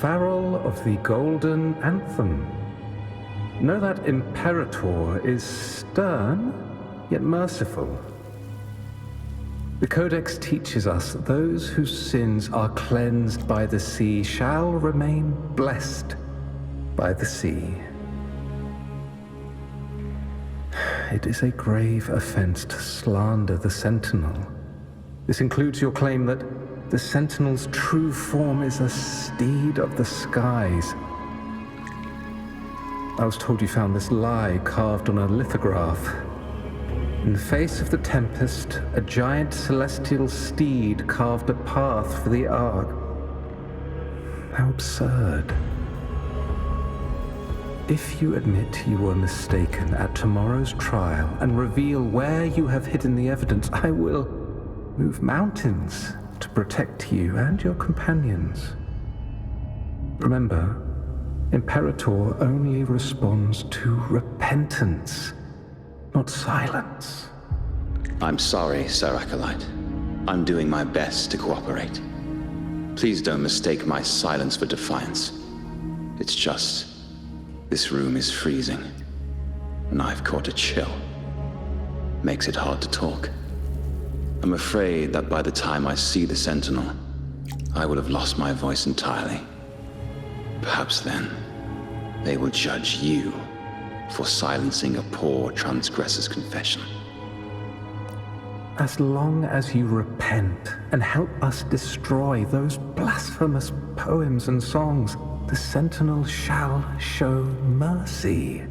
Farrell of the Golden Anthem. Know that Imperator is stern, yet merciful. The Codex teaches us that those whose sins are cleansed by the sea shall remain blessed by the sea. It is a grave offense to slander the Sentinel. This includes your claim that the Sentinel's true form is a steed of the skies. I was told you found this lie carved on a lithograph. In the face of the tempest, a giant celestial steed carved a path for the Ark. How absurd. If you admit you were mistaken at tomorrow's trial and reveal where you have hidden the evidence, I will move mountains to protect you and your companions. Remember, Imperator only responds to repentance, not silence. I'm sorry, Sir Acolyte. I'm doing my best to cooperate. Please don't mistake my silence for defiance. It's just, this room is freezing, and I've caught a chill. Makes it hard to talk. I'm afraid that by the time I see the Sentinel, I will have lost my voice entirely. Perhaps then, they will judge you for silencing a poor transgressor's confession. As long as you repent and help us destroy those blasphemous poems and songs, the Sentinel shall show mercy.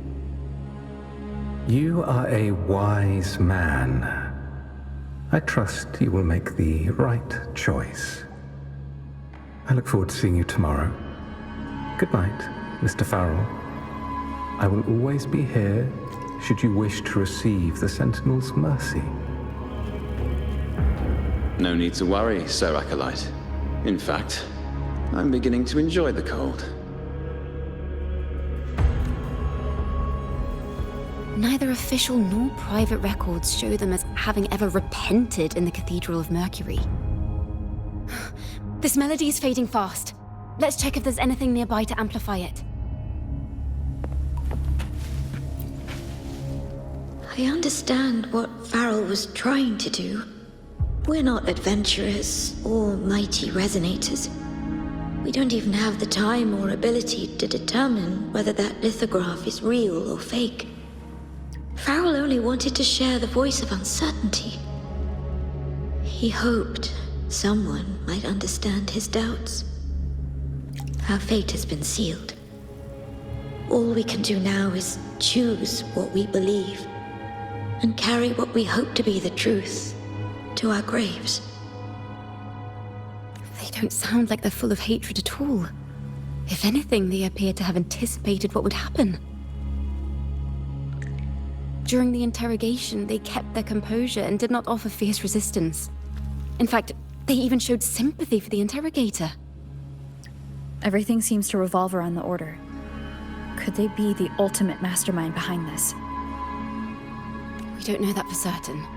You are a wise man. I trust you will make the right choice. I look forward to seeing you tomorrow. Good night, Mr. Farrell. I will always be here should you wish to receive the Sentinel's mercy. No need to worry, Sir Acolyte. In fact, I'm beginning to enjoy the cold. Neither official nor private records show them as having ever repented in the Cathedral of Mercury. This melody is fading fast. Let's check if there's anything nearby to amplify it. I understand what Farrell was trying to do. We're not adventurers or mighty resonators. We don't even have the time or ability to determine whether that lithograph is real or fake. Farrell only wanted to share the voice of uncertainty. He hoped someone might understand his doubts. Our fate has been sealed. All we can do now is choose what we believe and carry what we hope to be the truth to our graves. They don't sound like they're full of hatred at all. If anything, they appear to have anticipated what would happen. During the interrogation, they kept their composure and did not offer fierce resistance. In fact, they even showed sympathy for the interrogator. Everything seems to revolve around the Order. Could they be the ultimate mastermind behind this? We don't know that for certain.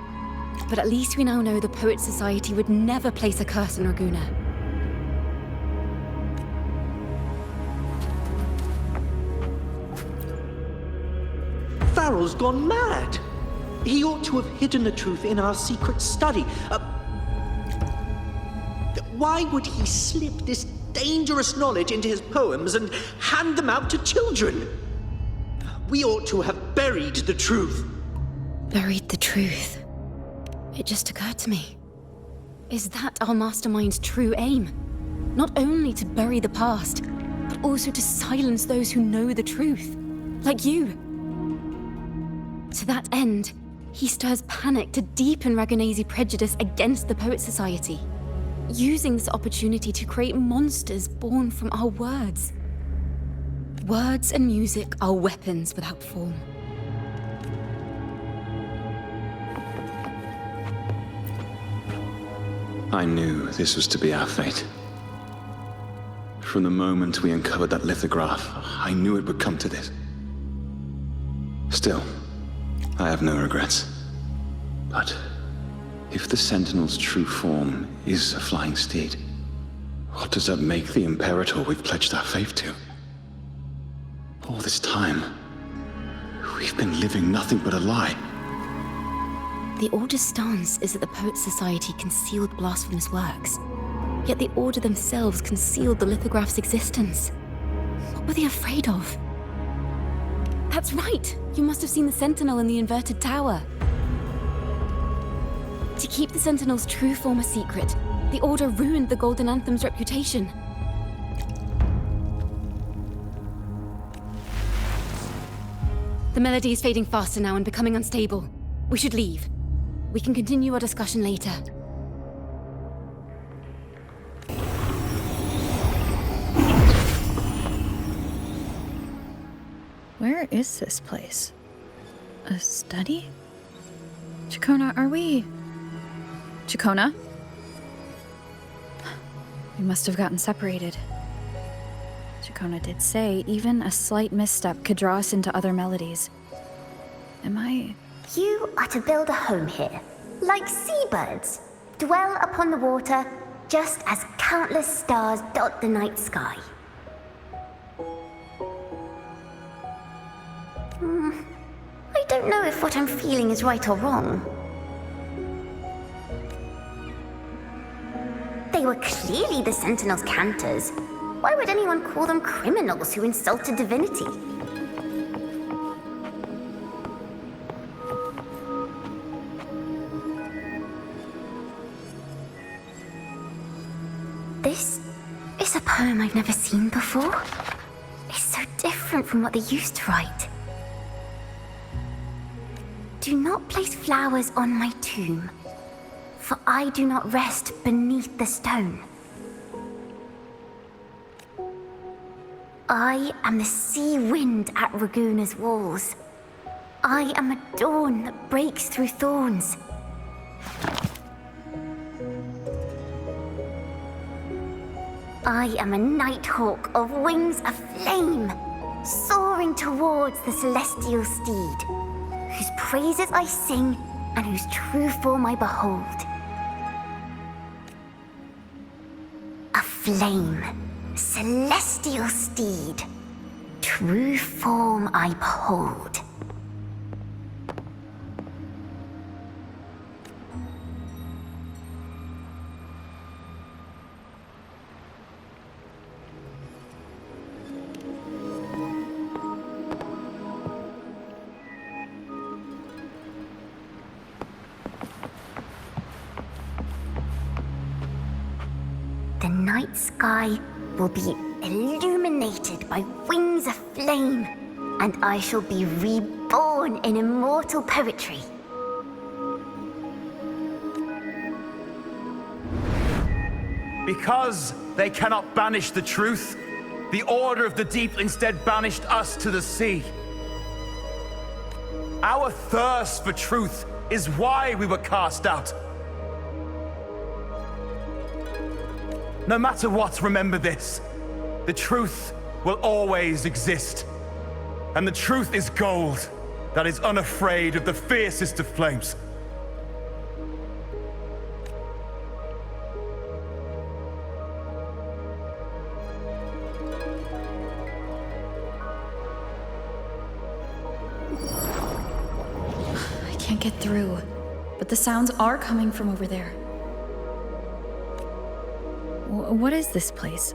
But at least we now know the Poet Society would never place a curse on Raguna. Farrell's gone mad. He ought to have hidden the truth in our secret study. Why would he slip this dangerous knowledge into his poems and hand them out to children? We ought to have buried the truth. Buried the truth? It just occurred to me. Is that our mastermind's true aim? Not only to bury the past, but also to silence those who know the truth, like you. To that end, he stirs panic to deepen Ragonese prejudice against the Poet Society, using this opportunity to create monsters born from our words. Words and music are weapons without form. I knew this was to be our fate. From the moment we uncovered that lithograph, I knew it would come to this. Still, I have no regrets. But if the Sentinel's true form is a flying steed, What does that make the Imperator we've pledged our faith to? All this time, we've been living nothing but a lie. The Order's stance is that the Poets Society concealed blasphemous works, yet the Order themselves concealed the lithograph's existence. What were they afraid of? That's right! You must have seen the Sentinel in the inverted tower. To keep the Sentinel's true form a secret, the Order ruined the Golden Anthem's reputation. The melody is fading faster now and becoming unstable. We should leave. We can continue our discussion later. Where is this place? A study? Chacona, are we... Chacona? We must have gotten separated. Chacona did say even a slight misstep could draw us into other melodies. Am I... You are to build a home here, like seabirds. Dwell upon the water, just as countless stars dot the night sky. I don't know if what I'm feeling is right or wrong. They were clearly the Sentinel's cantors. Why would anyone call them criminals who insulted divinity? This is a poem I've never seen before. It's so different from what they used to write. Do not place flowers on my tomb, for I do not rest beneath the stone. I am the sea wind at Raguna's walls. I am a dawn that breaks through thorns. I am a nighthawk of wings of flame, soaring towards the celestial steed, whose praises I sing and whose true form I behold. A flame, celestial steed, true form I behold. The night sky will be illuminated by wings of flame, and I shall be reborn in immortal poetry. Because they cannot banish the truth, the Order of the Deep instead banished us to the sea. Our thirst for truth is why we were cast out. No matter what, remember this. The truth will always exist. And the truth is gold that is unafraid of the fiercest of flames. I can't get through, but the sounds are coming from over there. What is this place?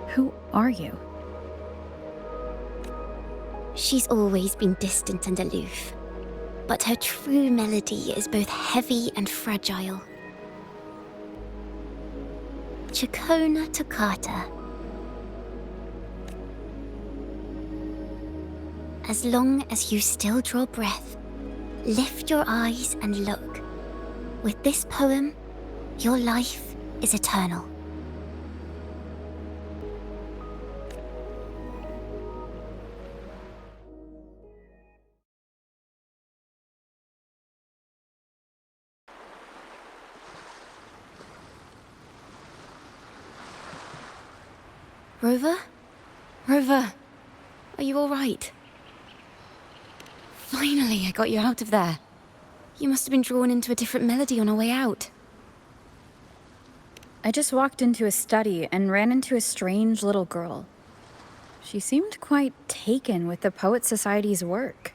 Who are you? She's always been distant and aloof, but her true melody is both heavy and fragile. Chacona Toccata. As long as you still draw breath, lift your eyes and look. With this poem, your life is eternal. Rover? Rover, are you all right? Finally, I got you out of there. You must have been drawn into a different melody on our way out. I just walked into a study and ran into a strange little girl. She seemed quite taken with the Poet Society's work.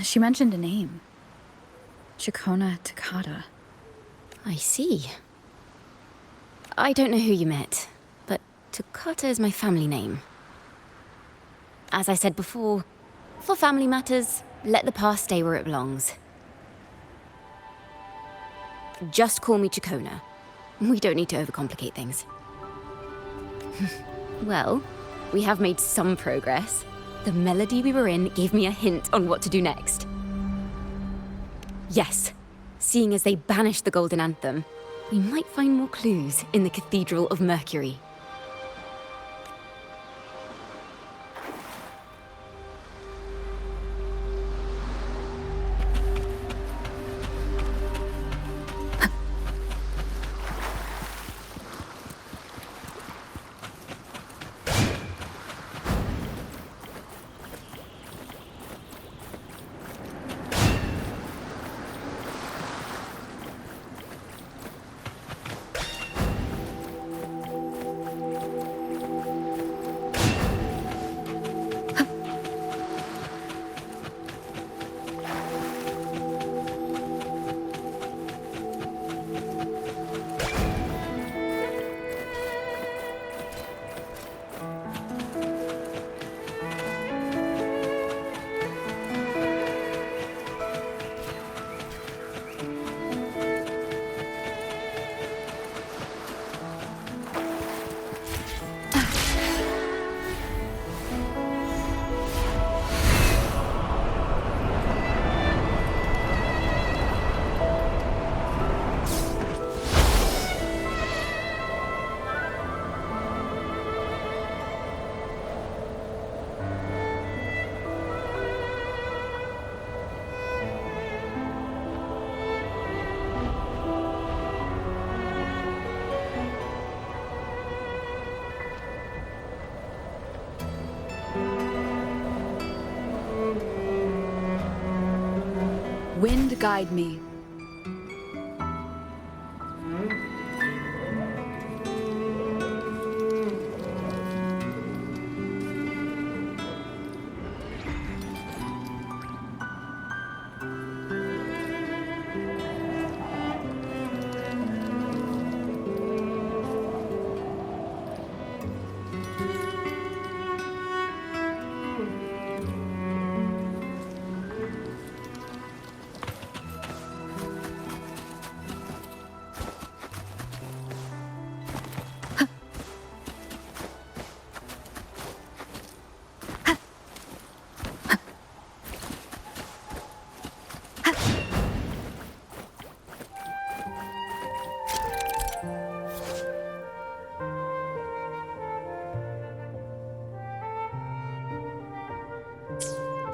She mentioned a name. Chikona Takata. I see. I don't know who you met, but Takata is my family name. As I said before, for family matters, let the past stay where it belongs. Just call me Chikona. We don't need to overcomplicate things. Well, we have made some progress. The melody we were in gave me a hint on what to do next. Yes, seeing as they banished the Golden Anthem, we might find more clues in the Cathedral of Mercury. Wind guide me.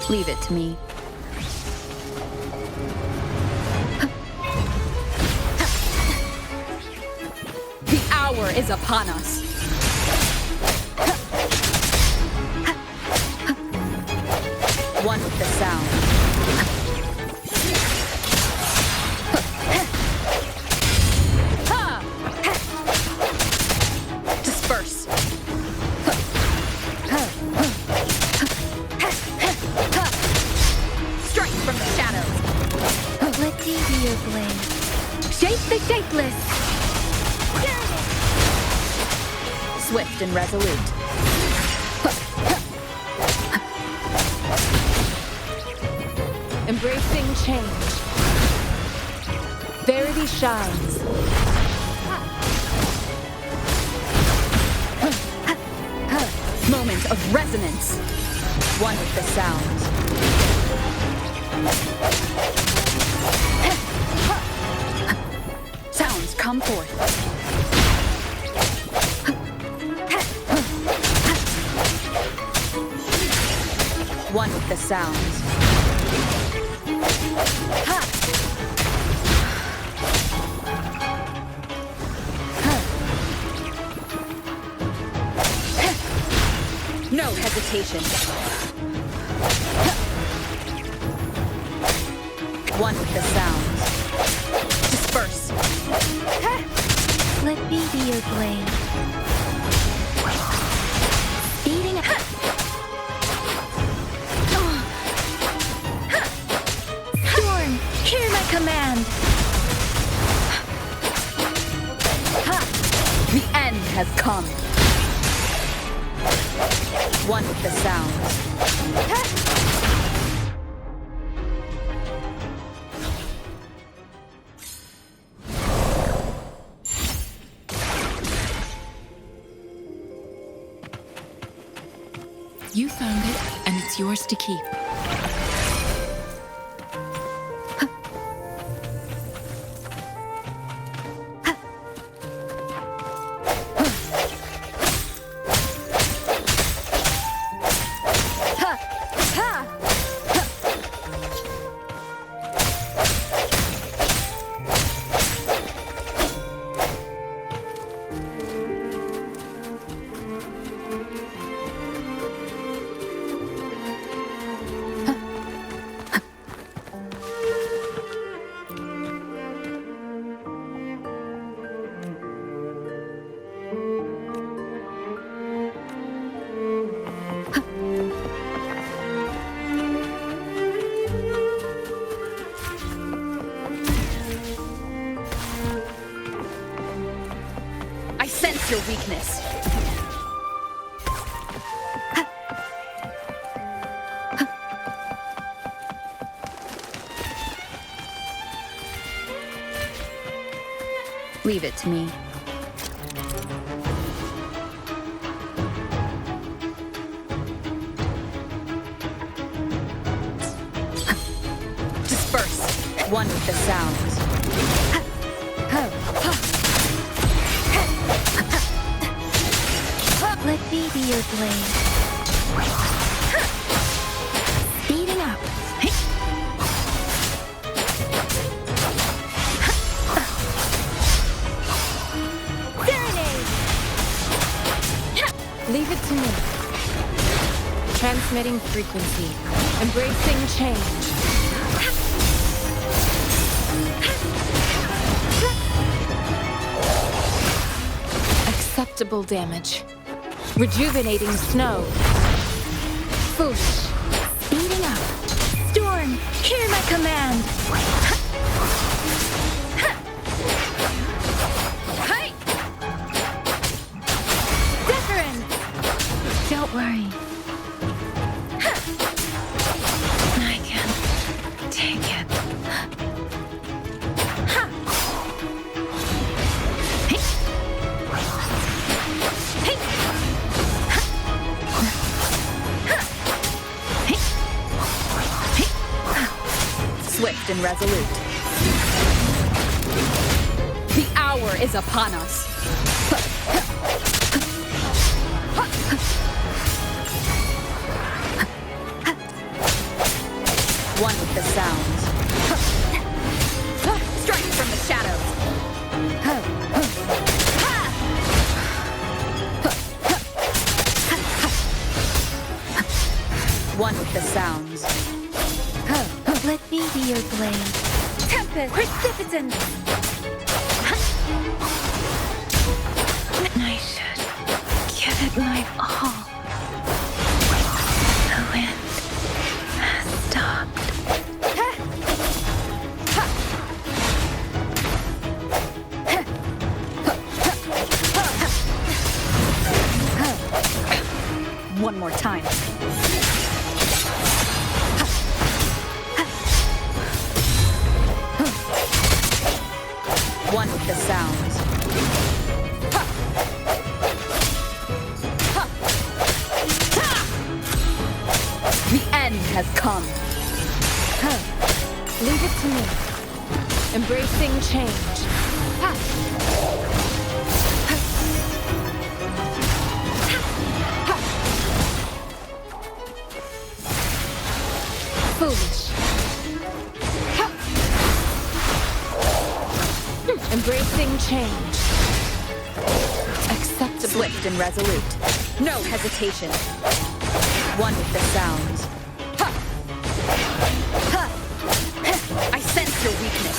Leave it to me. The hour is upon us. One with the sound. Disperse. Strike from the shadows. Let thee be your blade. Shape the shapeless. Swift and resolute. Embracing change. Verity shines. Moment of resonance. One with the sound. Sounds come forth. One with the sound. No hesitation. One with the sound. Disperse. Let me be your blade. Speeding up. Storm, hear my command. The end has come. One with the sound. You found it, and it's yours to keep. I sense your weakness. Leave it to me. Disperse. One with the sounds. Let me be your blade. Speeding up. Serenade! Leave it to me. Transmitting frequency. Embracing change. Acceptable damage. Rejuvenating snow. Boosh. Speeding up. Storm, hear my command. Hey! Wuthering. Don't worry. I can take it. Swift and resolute. The hour is upon us. One with the sounds. Strike from the shadows. One with the sounds. Let me be your blade. Tempest! Precipitant! I should give it my all. The wind has stopped. One more time. One with the sounds. The end has come. Leave it to me. Embracing change. Foolish. Embracing change. Acceptable. Swift and resolute. No hesitation. One with the sounds. I sense your weakness.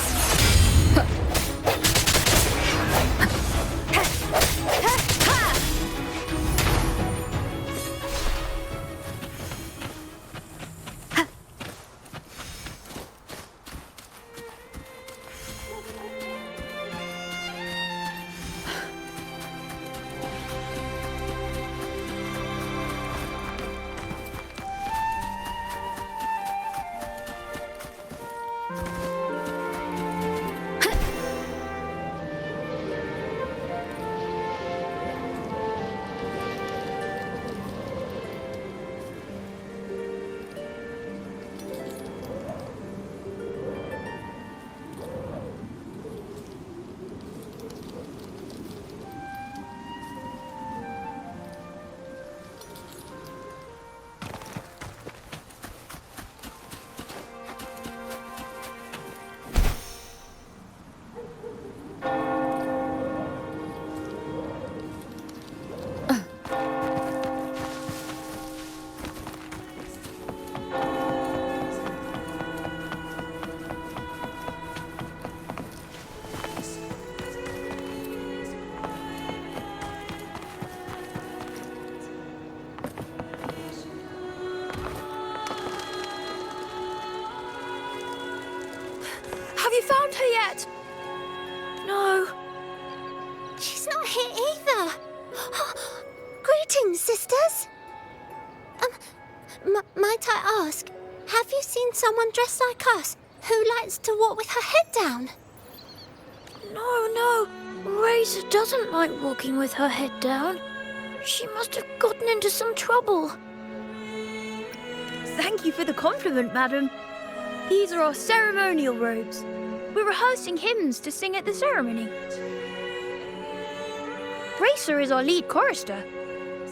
they found her yet? No. She's not here either. Greetings, sisters. Might I ask, have you seen someone dressed like us who likes to walk with her head down? No. Razor doesn't like walking with her head down. She must have gotten into some trouble. Thank you for the compliment, madam. These are our ceremonial robes. We're rehearsing hymns to sing at the ceremony. Racer is our lead chorister.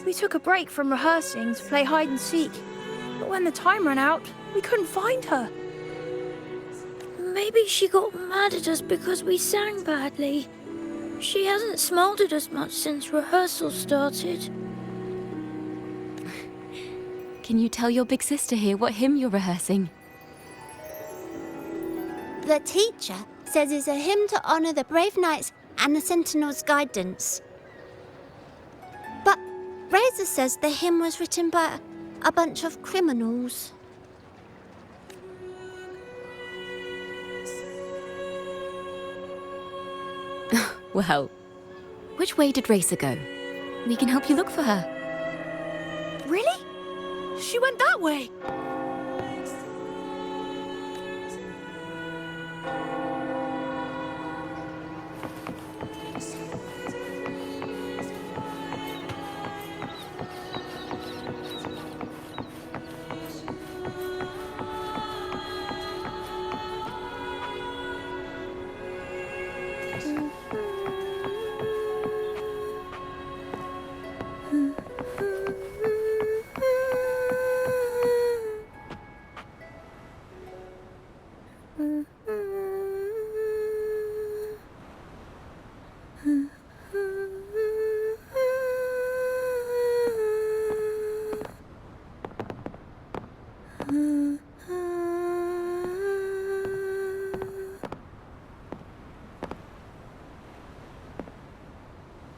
We took a break from rehearsing to play hide and seek. But when the time ran out, we couldn't find her. Maybe she got mad at us because we sang badly. She hasn't smiled at us much since rehearsal started. Can you tell your big sister here what hymn you're rehearsing? The teacher says it's a hymn to honor the brave knights and the Sentinel's guidance. But Razor says the hymn was written by a bunch of criminals. Well, which way did Racer go? We can help you look for her. Really? She went that way.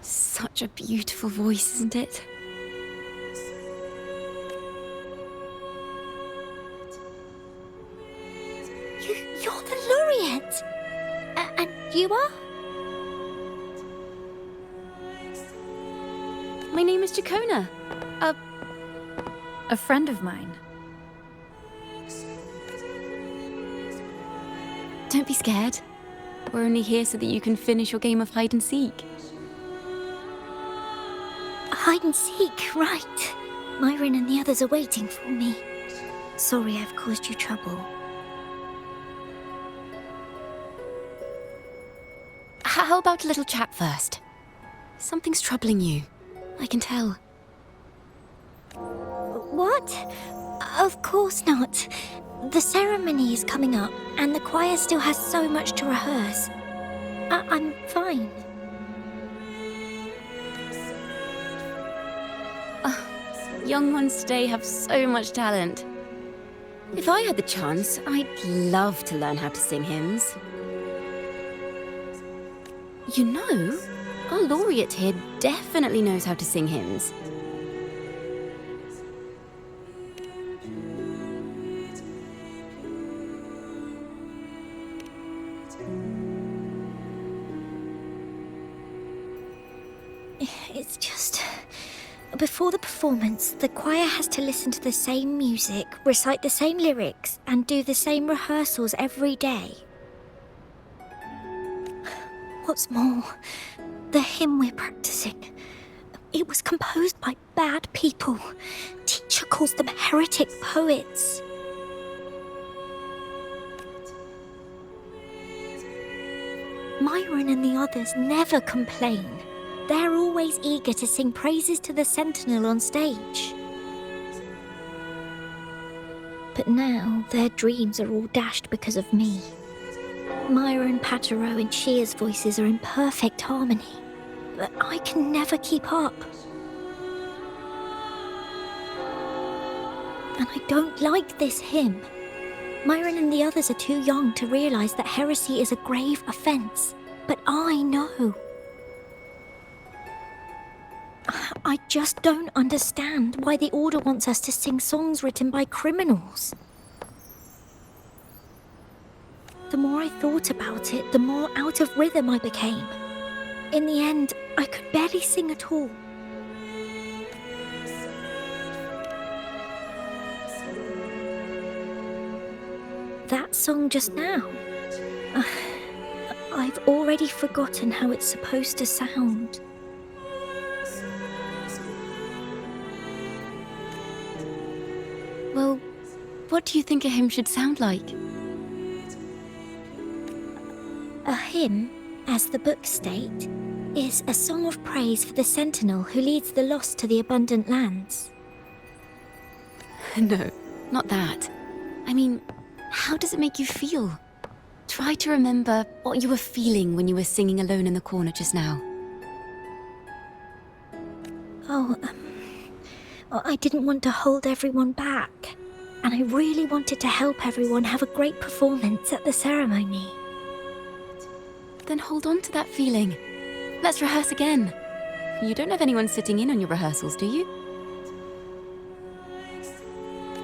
Such a beautiful voice, isn't it? You're the laureate! And you are? My name is Jacona. A friend of mine. Don't be scared. We're only here so that you can finish your game of hide and seek. Hide and seek, right. Myron and the others are waiting for me. Sorry I've caused you trouble. How about a little chat first? Something's troubling you. I can tell. What? Of course not. The ceremony is coming up, and the choir still has so much to rehearse. I'm fine. Young ones today have so much talent. If I had the chance, I'd love to learn how to sing hymns. You know, our laureate here definitely knows how to sing hymns. It's just... Before the performance, the choir has to listen to the same music, recite the same lyrics, and do the same rehearsals every day. What's more, the hymn we're practicing, it was composed by bad people. Teacher calls them heretic poets. Myron and the others never complain. They're always eager to sing praises to the Sentinel on stage. But now, their dreams are all dashed because of me. Myron, Patero, and Shear's voices are in perfect harmony, but I can never keep up. And I don't like this hymn. Myron and the others are too young to realize that heresy is a grave offense, but I know. I just don't understand why the Order wants us to sing songs written by criminals. the more I thought about it, the more out of rhythm I became. In the end, I could barely sing at all. That song just now. I've already forgotten how it's supposed to sound. Well, what do you think a hymn should sound like? A hymn, as the books state, is a song of praise for the sentinel who leads the lost to the abundant lands. No, not that. I mean, how does it make you feel? Try to remember what you were feeling when you were singing alone in the corner just now. Oh, I didn't want to hold everyone back. And I really wanted to help everyone have a great performance at the ceremony. Then hold on to that feeling. Let's rehearse again. You don't have anyone sitting in on your rehearsals, do you?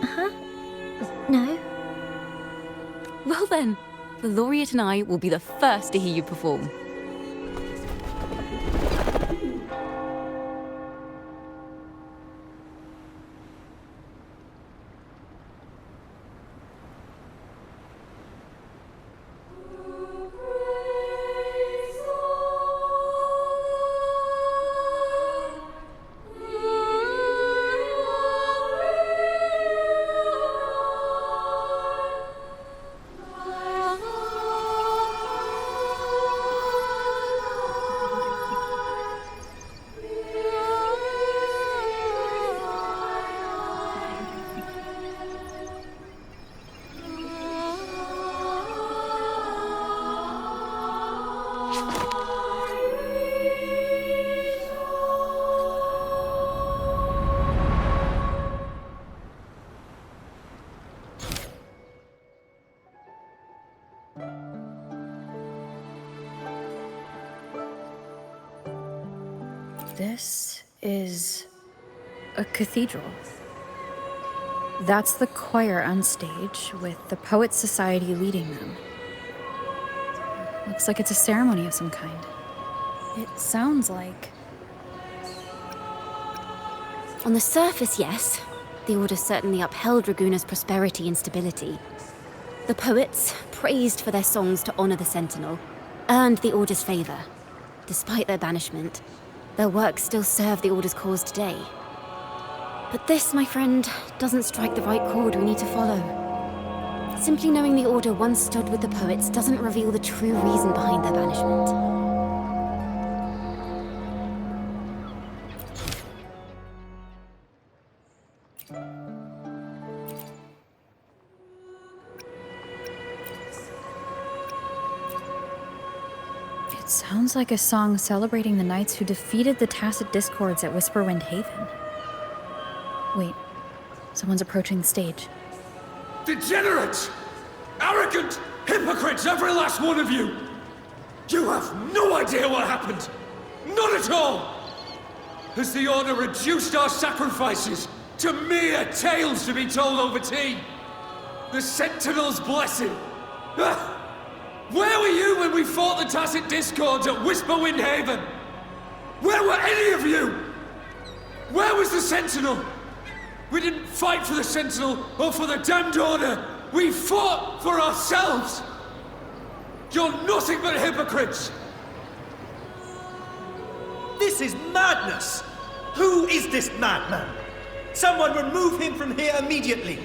Uh-huh. No. Well then, the laureate and I will be the first to hear you perform. This is a cathedral. That's the choir on stage, with the Poets Society leading them. Looks like it's a ceremony of some kind. It sounds like... On the surface, yes. The Order certainly upheld Raguna's prosperity and stability. The poets, praised for their songs to honor the Sentinel, earned the Order's favor. Despite their banishment, their works still serve the Order's cause today. But this, my friend, doesn't strike the right chord we need to follow. Simply knowing the Order once stood with the poets doesn't reveal the true reason behind their banishment. It sounds like a song celebrating the knights who defeated the Tacit Discords at Whisperwind Haven. Wait, someone's approaching the stage. Degenerates! Arrogant hypocrites, every last one of you! You have no idea what happened! Not at all! Has the Order reduced our sacrifices to mere tales to be told over tea? The Sentinel's blessing! Ah! Where were you when we fought the Tacit Discords at Whisperwind Haven? Where were any of you? Where was the Sentinel? We didn't fight for the Sentinel or for the damned Order. We fought for ourselves. You're nothing but hypocrites. This is madness! Who is this madman? Someone remove him from here immediately.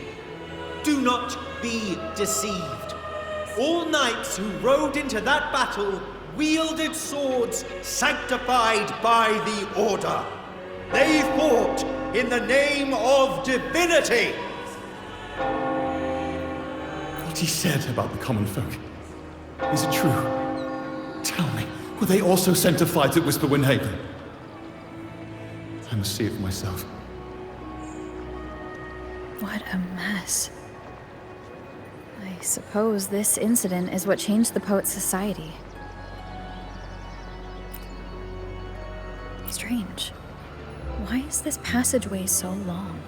Do not be deceived. All knights who rode into that battle wielded swords sanctified by the Order. They fought in the name of divinity. What he said about the common folk, is it true? Tell me, were they also sanctified at Whisperwind Haven? I must see it for myself. What a mess. I suppose this incident is what changed the Poets Society. Strange. Why is this passageway so long?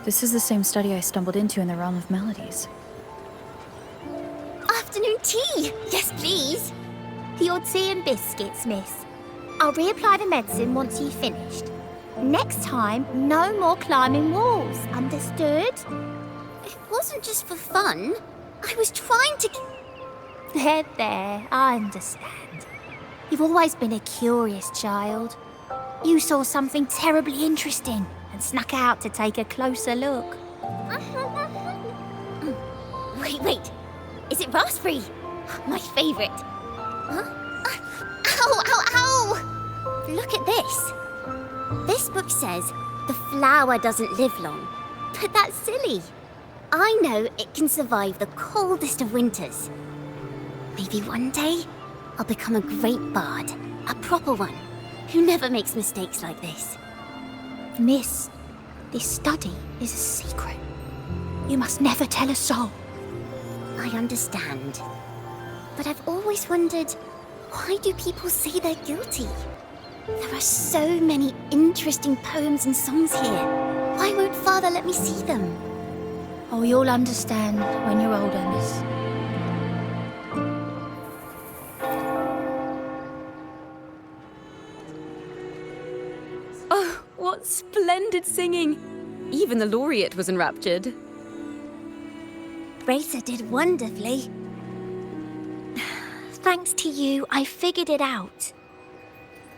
This is the same study I stumbled into in the Realm of Melodies. tea! Yes, please. Your tea and biscuits, miss. I'll reapply the medicine once you've finished. Next time, no more climbing walls, understood? It wasn't just for fun. I was trying to... There, I understand. You've always been a curious child. You saw something terribly interesting and snuck out to take a closer look. Wait. Is it raspberry? My favourite. Huh? Ow! Look at this. This book says the flower doesn't live long. But that's silly. I know it can survive the coldest of winters. Maybe one day I'll become a great bard. A proper one. Who never makes mistakes like this. Miss, this study is a secret. You must never tell a soul. I understand. But I've always wondered, why do people say they're guilty? There are so many interesting poems and songs here. Why won't Father let me see them? Oh, you'll understand when you're older, miss. Oh, what splendid singing! Even the laureate was enraptured. Racer did wonderfully. Thanks to you, I figured it out.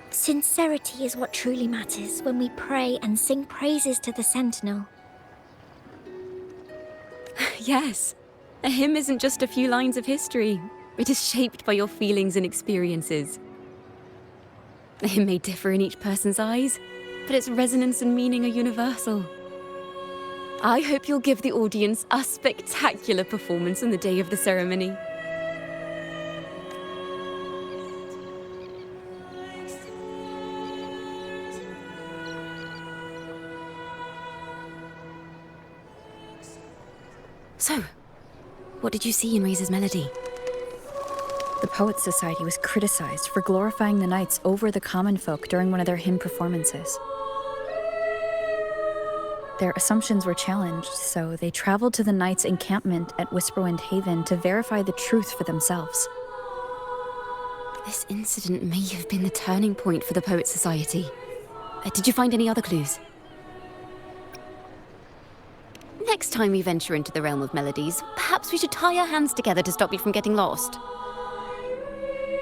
Sincerity is what truly matters when we pray and sing praises to the Sentinel. Yes, a hymn isn't just a few lines of history. It is shaped by your feelings and experiences. A hymn may differ in each person's eyes, but its resonance and meaning are universal. I hope you'll give the audience a spectacular performance on the day of the ceremony. So, what did you see in Razor's melody? The Poets Society was criticized for glorifying the knights over the common folk during one of their hymn performances. Their assumptions were challenged, so they traveled to the knights' encampment at Whisperwind Haven to verify the truth for themselves. This incident may have been the turning point for the Poets Society. Did you find any other clues? Next time we venture into the realm of melodies, perhaps we should tie our hands together to stop you from getting lost.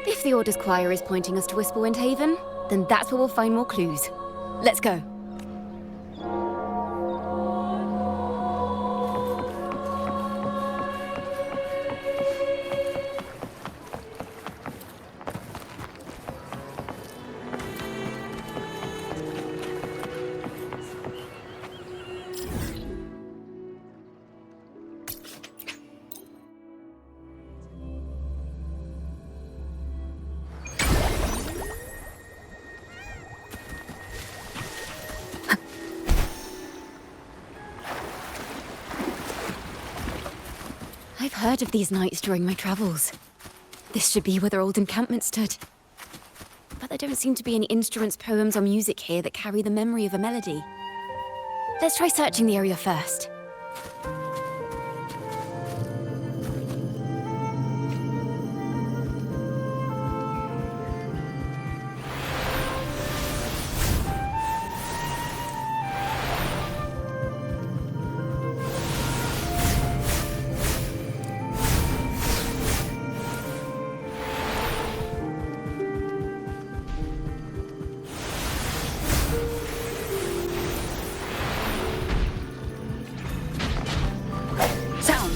If the Order's choir is pointing us to Whisperwind Haven, then that's where we'll find more clues. Let's go. I've heard of these knights during my travels. This should be where their old encampment stood. But there don't seem to be any instruments, poems, or music here that carry the memory of a melody. Let's try searching the area first.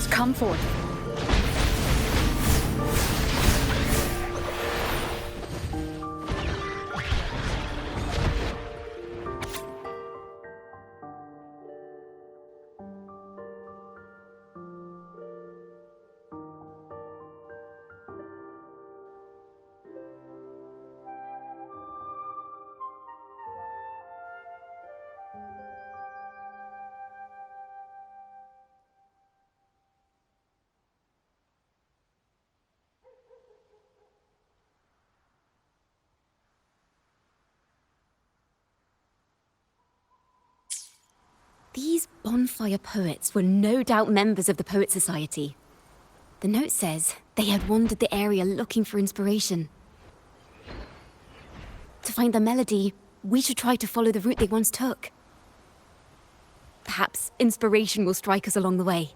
Come forth. These bonfire poets were no doubt members of the Poet Society. The note says, They had wandered the area looking for inspiration. To find the melody, we should try to follow the route they once took. Perhaps inspiration will strike us along the way.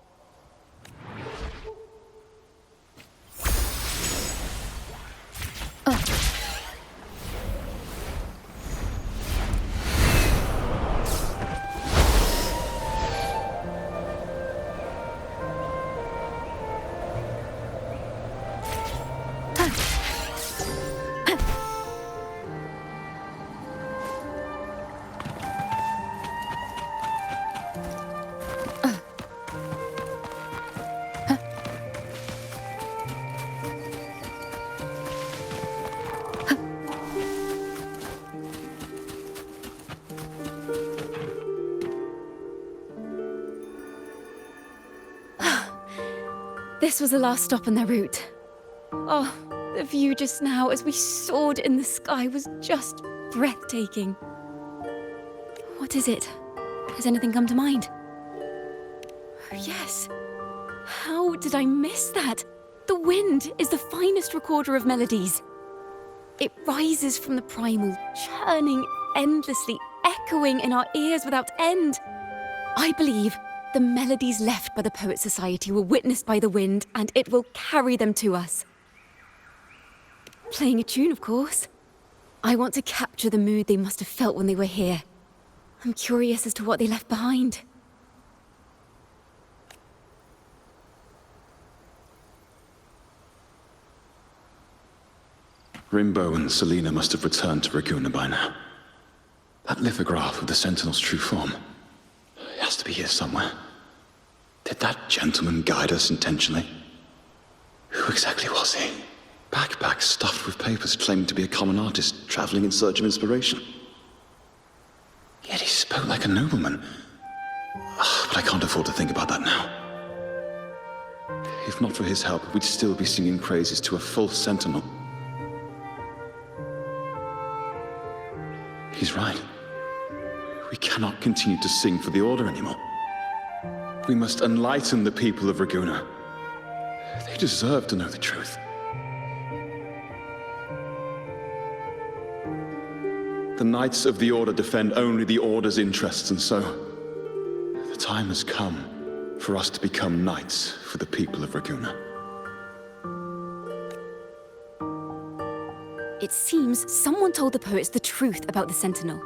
This was the last stop on their route. Oh, the view just now as we soared in the sky was just breathtaking. What is it? Has anything come to mind? Oh, yes. How did I miss that? The wind is the finest recorder of melodies. It rises from the primal, churning endlessly, echoing in our ears without end. I believe the melodies left by the Poet Society were witnessed by the wind, and it will carry them to us. Playing a tune, of course. I want to capture the mood they must have felt when they were here. I'm curious as to what they left behind. Rimbo and Selena must have returned to Raguna by now. That lithograph of the Sentinel's true form. It has to be here somewhere. Did that gentleman guide us intentionally? Who exactly was he? Backpack stuffed with papers claiming to be a common artist traveling in search of inspiration. Yet he spoke like a nobleman. But I can't afford to think about that now. If not for his help, we'd still be singing praises to a false sentinel. He's right. We cannot continue to sing for the Order anymore. We must enlighten the people of Raguna. They deserve to know the truth. The Knights of the Order defend only the Order's interests, and so the time has come for us to become knights for the people of Raguna. It seems someone told the poets the truth about the Sentinel,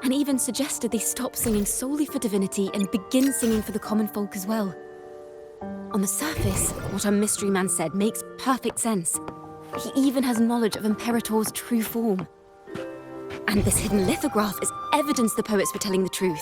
and even suggested they stop singing solely for divinity and begin singing for the common folk as well. On the surface, what our mystery man said makes perfect sense. He even has knowledge of Imperator's true form. And this hidden lithograph is evidence the poets were telling the truth.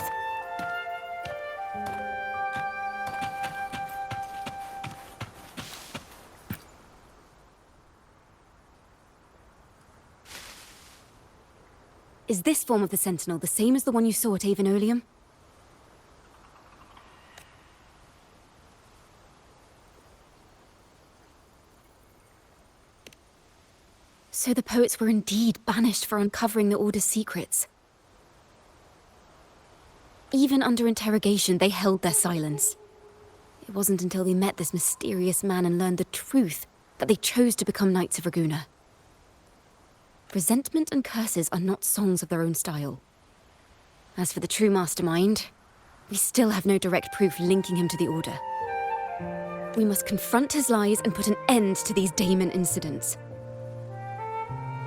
Is this form of the Sentinel the same as the one you saw at Avenolium? So the poets were indeed banished for uncovering the Order's secrets. Even under interrogation, they held their silence. It wasn't until they met this mysterious man and learned the truth that they chose to become Knights of Raguna. Resentment and curses are not songs of their own style. As for the true mastermind, we still have no direct proof linking him to the Order. We must confront his lies and put an end to these Daemon incidents.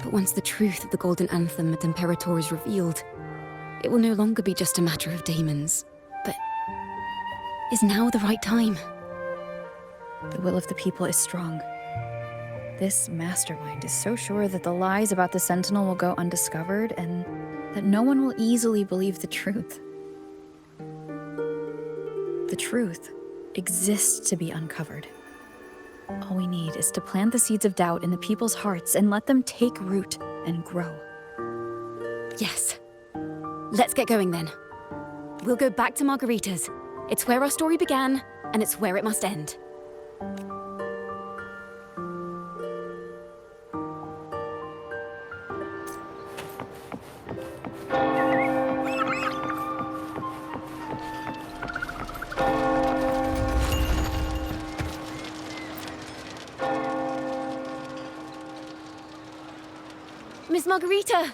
But once the truth of the Golden Anthem at Imperator is revealed, it will no longer be just a matter of daemons. But is now the right time? The will of the people is strong. This mastermind is so sure that the lies about the Sentinel will go undiscovered and that no one will easily believe the truth. The truth exists to be uncovered. All we need is to plant the seeds of doubt in the people's hearts and let them take root and grow. Yes. Let's get going then. We'll go back to Margarita's. It's where our story began, and it's where it must end. Miss Margarita!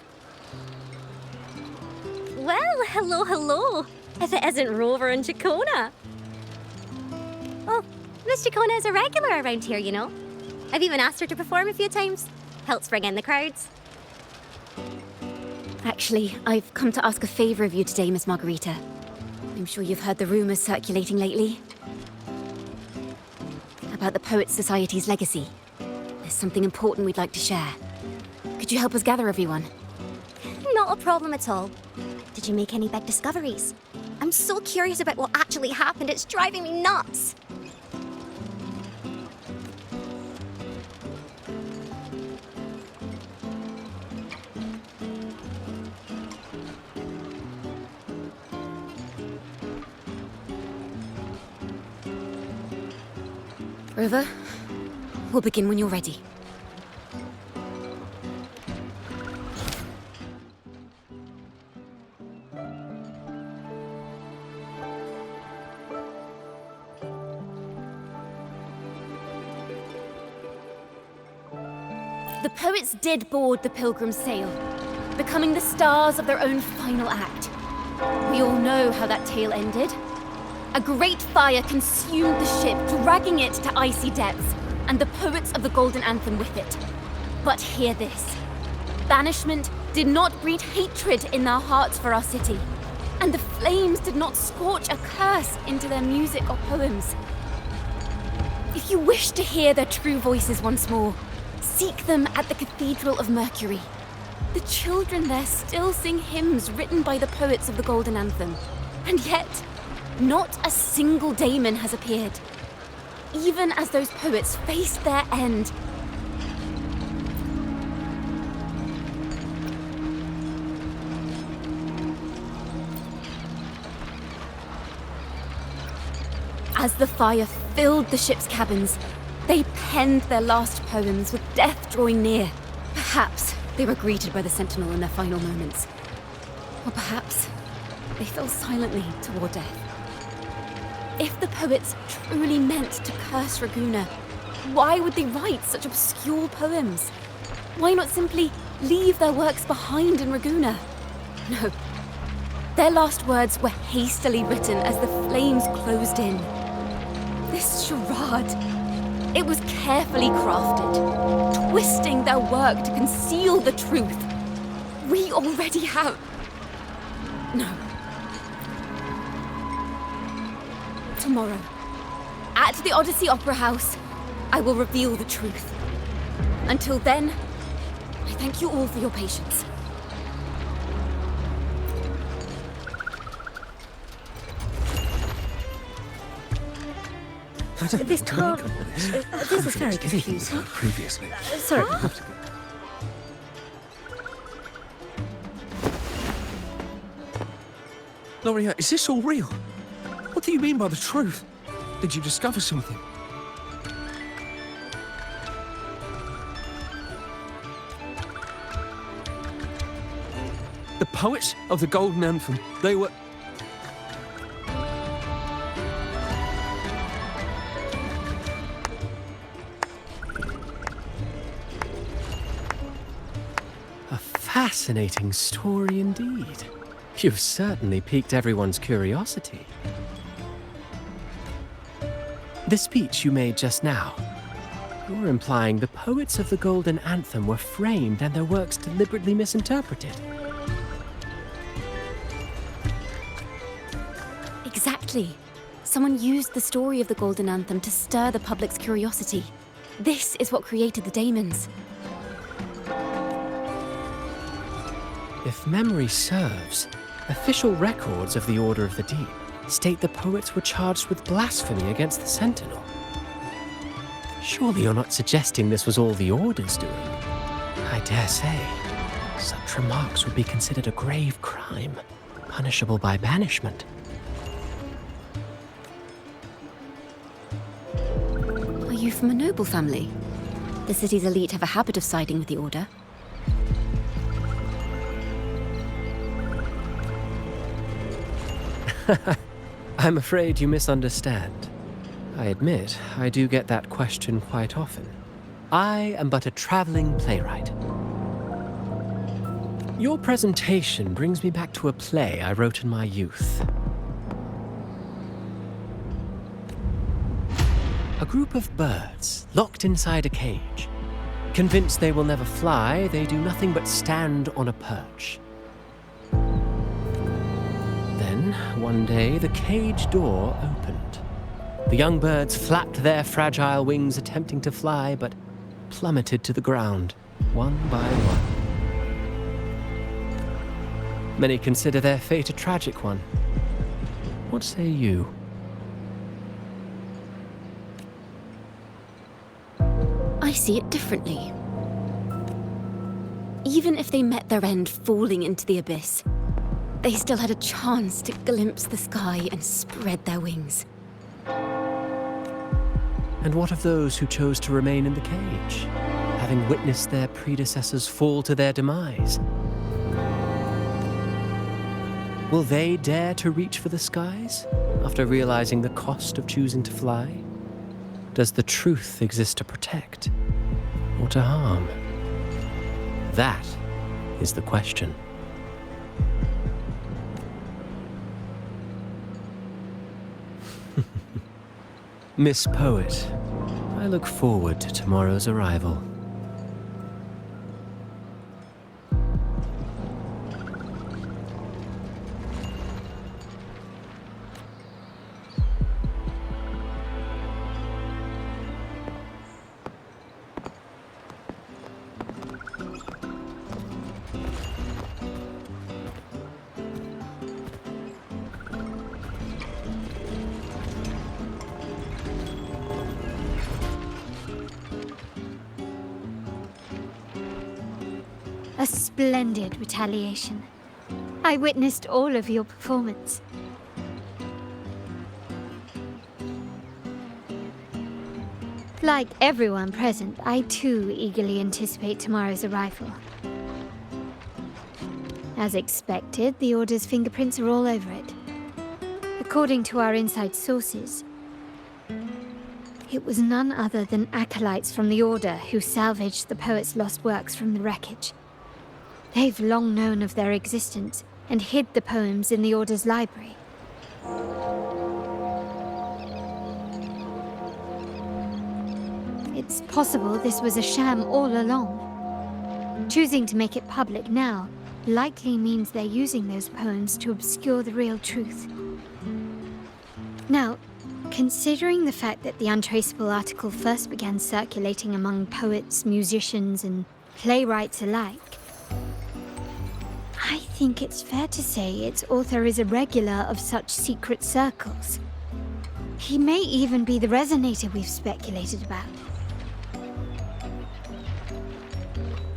Well, hello, hello. If it isn't Rover and Chacona. Oh, Miss Chacona is a regular around here, you know. I've even asked her to perform a few times. Helps bring in the crowds. Actually, I've come to ask a favor of you today, Miss Margarita. I'm sure you've heard the rumors circulating lately. About the Poets Society's legacy. There's something important we'd like to share. Could you help us gather everyone? Not a problem at all. Did you make any big discoveries? I'm so curious about what actually happened, it's driving me nuts. Rover, we'll begin when you're ready. The poets did board the Pilgrim's sail, becoming the stars of their own final act. We all know how that tale ended. A great fire consumed the ship, dragging it to icy depths, and the poets of the Golden Anthem with it. But hear this. Banishment did not breed hatred in their hearts for our city, and the flames did not scorch a curse into their music or poems. If you wish to hear their true voices once more, seek them at the Cathedral of Mercury. The children there still sing hymns written by the poets of the Golden Anthem, and yet not a single daemon has appeared, even as those poets faced their end. As the fire filled the ship's cabins, they penned their last poems with death drawing near. Perhaps they were greeted by the Sentinel in their final moments. Or perhaps they fell silently toward death. If the poets truly meant to curse Raguna, why would they write such obscure poems? Why not simply leave their works behind in Raguna? No. Their last words were hastily written as the flames closed in. This charade, it was carefully crafted, twisting their work to conceal the truth. We already have... No. Tomorrow, at the Odyssey Opera House, I will reveal the truth. Until then, I thank you all for your patience. This can't... This is very confusing. Previously. Sorry. Loria, is this all real? What do you mean by the truth? Did you discover something? The poets of the Golden Anthem, they were... A fascinating story indeed. You've certainly piqued everyone's curiosity. The speech you made just now, you're implying the poets of the Golden Anthem were framed and their works deliberately misinterpreted. Exactly. Someone used the story of the Golden Anthem to stir the public's curiosity. This is what created the daemons. If memory serves, official records of the Order of the Deep state the poets were charged with blasphemy against the Sentinel. Surely you're not suggesting this was all the Order's doing? I dare say, such remarks would be considered a grave crime, punishable by banishment. Are you from a noble family? The city's elite have a habit of siding with the Order. I'm afraid you misunderstand. I admit, I do get that question quite often. I am but a traveling playwright. Your presentation brings me back to a play I wrote in my youth. A group of birds locked inside a cage. Convinced they will never fly, they do nothing but stand on a perch. Then, one day, the cage door opened. The young birds flapped their fragile wings, attempting to fly, but plummeted to the ground, one by one. Many consider their fate a tragic one. What say you? I see it differently. Even if they met their end falling into the abyss, they still had a chance to glimpse the sky and spread their wings. And what of those who chose to remain in the cage, having witnessed their predecessors fall to their demise? Will they dare to reach for the skies after realizing the cost of choosing to fly? Does the truth exist to protect or to harm? That is the question. Miss Poet, I look forward to tomorrow's arrival. A splendid retaliation. I witnessed all of your performance. Like everyone present, I too eagerly anticipate tomorrow's arrival. As expected, the Order's fingerprints are all over it. According to our inside sources, it was none other than acolytes from the Order who salvaged the poet's lost works from the wreckage. They've long known of their existence and hid the poems in the Order's library. It's possible this was a sham all along. Choosing to make it public now likely means they're using those poems to obscure the real truth. Now, considering the fact that the untraceable article first began circulating among poets, musicians, and playwrights alike, I think it's fair to say its author is a regular of such secret circles. He may even be the resonator we've speculated about.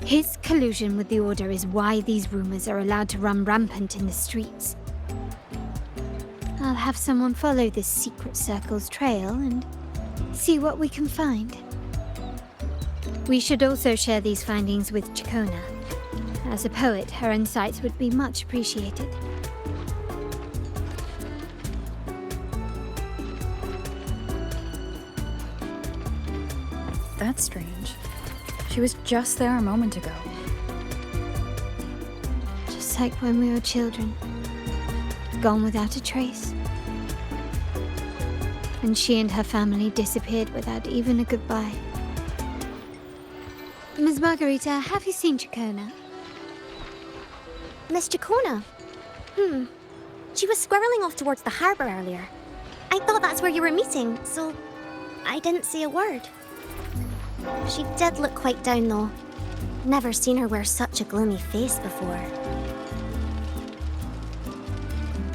His collusion with the Order is why these rumors are allowed to run rampant in the streets. I'll have someone follow this secret circle's trail and see what we can find. We should also share these findings with Chacona. As a poet, her insights would be much appreciated. That's strange. She was just there a moment ago. Just like when we were children. Gone without a trace. And she and her family disappeared without even a goodbye. Ms. Margarita, have you seen Chacona? Miss Chacona? She was squirreling off towards the harbour earlier. I thought that's where you were meeting, so I didn't say a word. She did look quite down, though. Never seen her wear such a gloomy face before.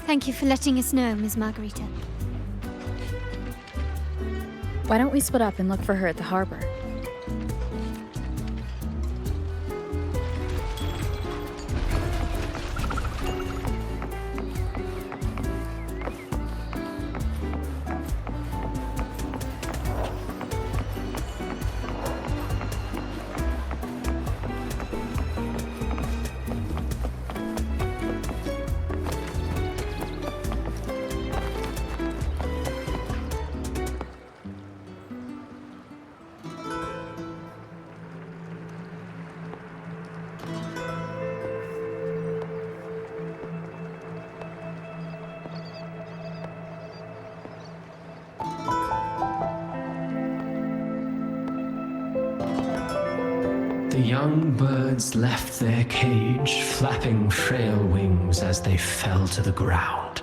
Thank you for letting us know, Ms. Margarita. Why don't we split up and look for her at the harbor? the young birds left their cage, flapping frail wings as they fell to the ground.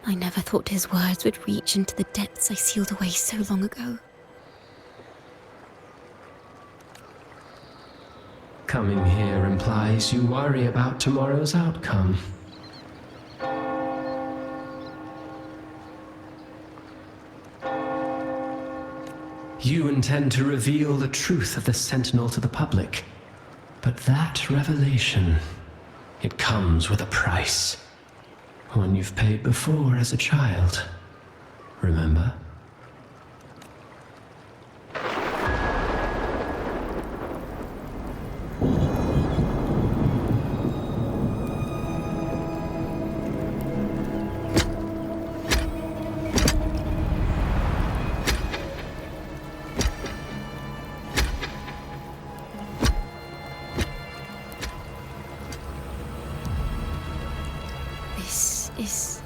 I never thought his words would reach into the depths I sealed away so long ago. Coming here implies you worry about tomorrow's outcome. You intend to reveal the truth of the Sentinel to the public. But that revelation, it comes with a price. One you've paid before as a child. Remember? Is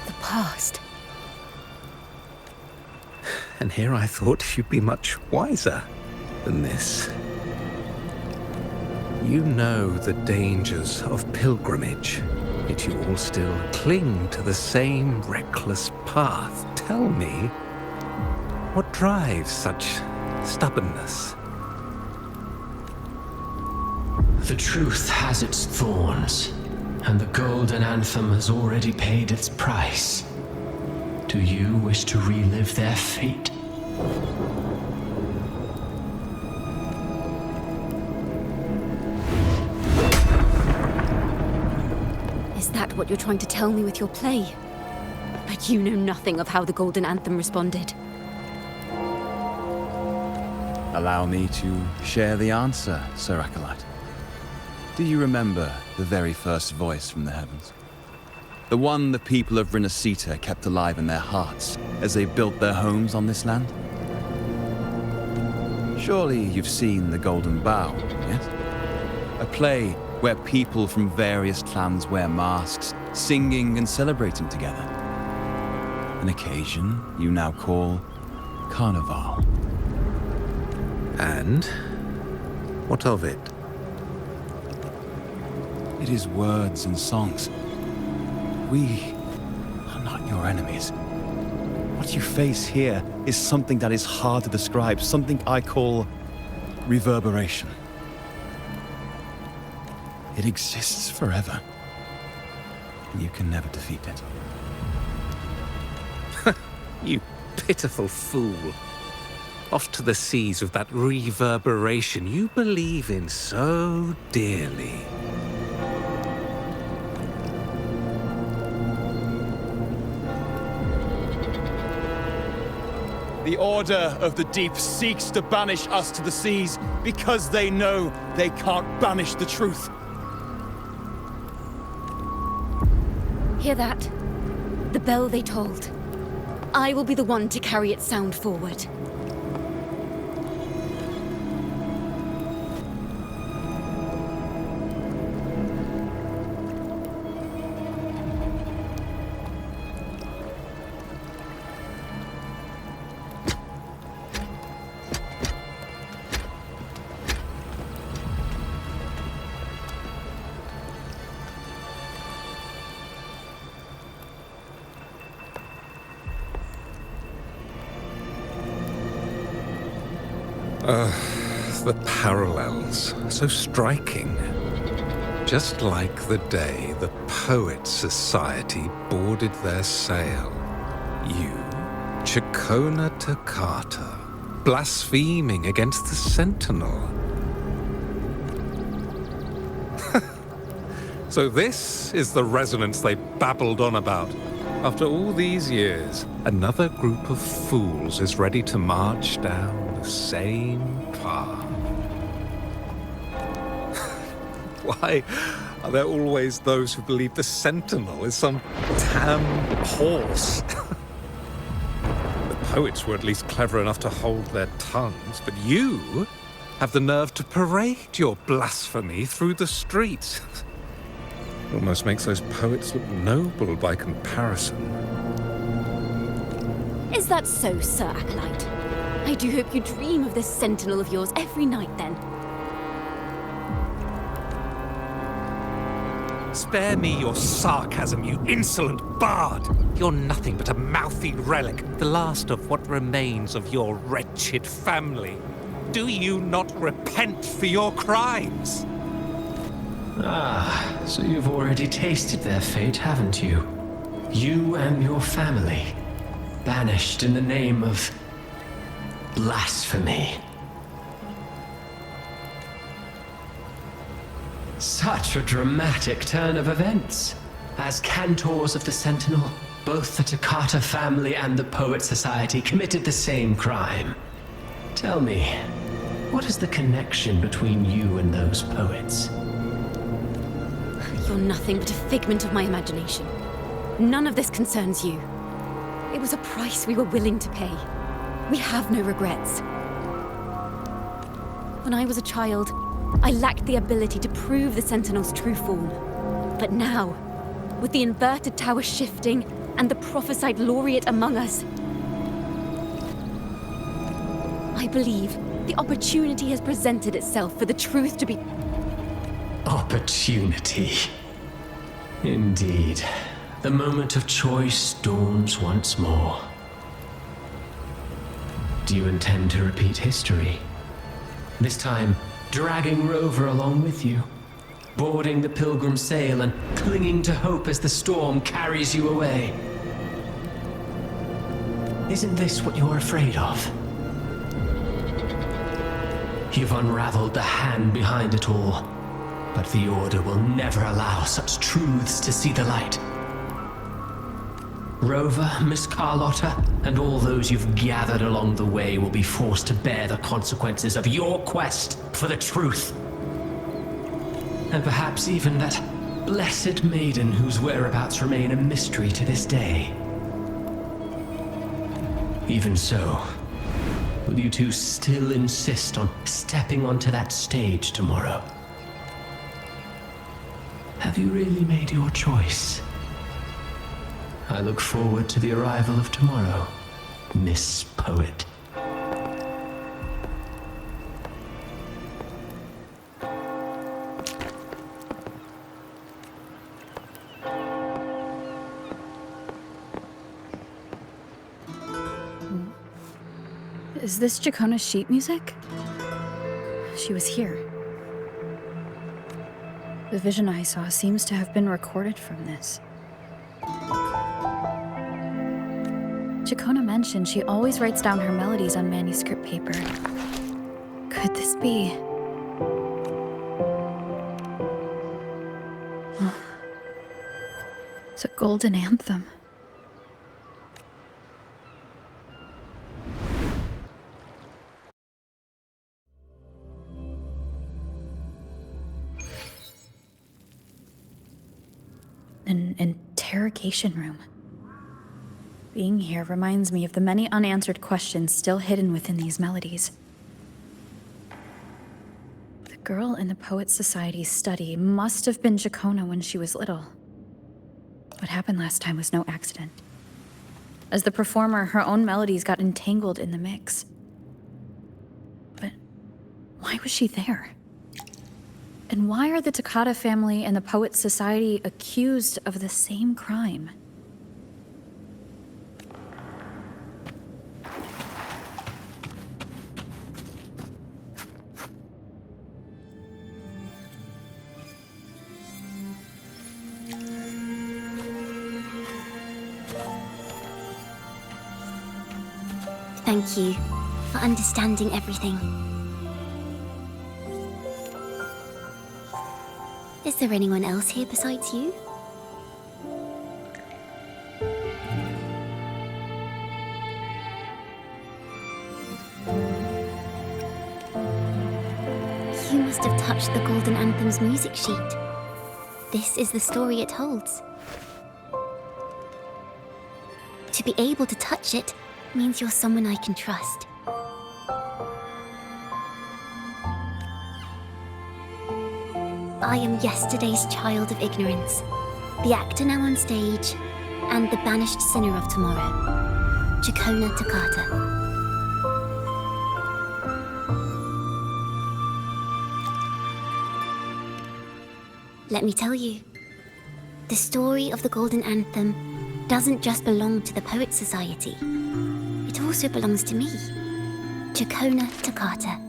the past. And here I thought you'd be much wiser than this. You know the dangers of pilgrimage, yet you all still cling to the same reckless path. Tell me, what drives such stubbornness? The truth has its thorns. And the Golden Anthem has already paid its price. Do you wish to relive their fate? Is that what you're trying to tell me with your play? But you know nothing of how the Golden Anthem responded. Allow me to share the answer, Sir Acolyte. Do you remember the very first voice from the heavens? The one the people of Renacita kept alive in their hearts as they built their homes on this land? Surely you've seen The Golden Bough, yes? A play where people from various clans wear masks, singing and celebrating together. An occasion you now call Carnival. And what of it? It is words and songs. We are not your enemies. What you face here is something that is hard to describe, something I call reverberation. It exists forever, and you can never defeat it. You pitiful fool. Off to the seas with that reverberation you believe in so dearly. The Order of the Deep seeks to banish us to the seas because they know they can't banish the truth. Hear that? The bell they tolled. I will be the one to carry its sound forward. The parallels, so striking. Just like the day the Poets Society boarded their sail. You, Chacona Toccata, blaspheming against the Sentinel. So this is the resonance they babbled on about. After all these years, another group of fools is ready to march down the same path. Why are there always those who believe the Sentinel is some damn horse? The poets were at least clever enough to hold their tongues, but you have the nerve to parade your blasphemy through the streets. Almost makes those poets look noble by comparison. Is that so, Sir Acolyte? I do hope you dream of this sentinel of yours every night, then. Spare me your sarcasm, you insolent bard! You're nothing but a mouthy relic, the last of what remains of your wretched family. Do you not repent for your crimes? Ah, so you've already tasted their fate, haven't you? You and your family, banished in the name of blasphemy. Such a dramatic turn of events. As cantors of the Sentinel, both the Takata family and the Poet Society committed the same crime. Tell me, what is the connection between you and those poets? You're nothing but a figment of my imagination. None of this concerns you. It was a price we were willing to pay. We have no regrets. When I was a child, I lacked the ability to prove the Sentinel's true form. But now, with the inverted tower shifting and the prophesied laureate among us, I believe the opportunity has presented itself for the truth to be... Opportunity. Indeed. The moment of choice dawns once more. Do you intend to repeat history? This time, dragging Rover along with you, boarding the pilgrim sail and clinging to hope as the storm carries you away. Isn't this what you're afraid of? You've unraveled the hand behind it all, but the Order will never allow such truths to see the light. Rover, Miss Carlotta, and all those you've gathered along the way will be forced to bear the consequences of your quest for the truth. And perhaps even that blessed maiden whose whereabouts remain a mystery to this day. Even so, will you two still insist on stepping onto that stage tomorrow? Have you really made your choice? I look forward to the arrival of tomorrow, Miss Poet. Is this Jacona's sheet music? She was here. The vision I saw seems to have been recorded from this. Jacona mentioned she always writes down her melodies on manuscript paper. Could this be... It's a golden anthem. An interrogation room. Being here reminds me of the many unanswered questions still hidden within these melodies. The girl in the Poet Society's study must have been Jacona when she was little. What happened last time was no accident. As the performer, her own melodies got entangled in the mix. But why was she there? And why are the Takata family and the Poet Society accused of the same crime? Thank you for understanding everything. Is there anyone else here besides you? You must have touched the Golden Anthem's music sheet. This is the story it holds. To be able to touch it means you're someone I can trust. I am yesterday's child of ignorance, the actor now on stage, and the banished sinner of tomorrow, Jacona Takata. Let me tell you. The story of the Golden Anthem doesn't just belong to the Poets Society. It also belongs to me, Chakona Takata.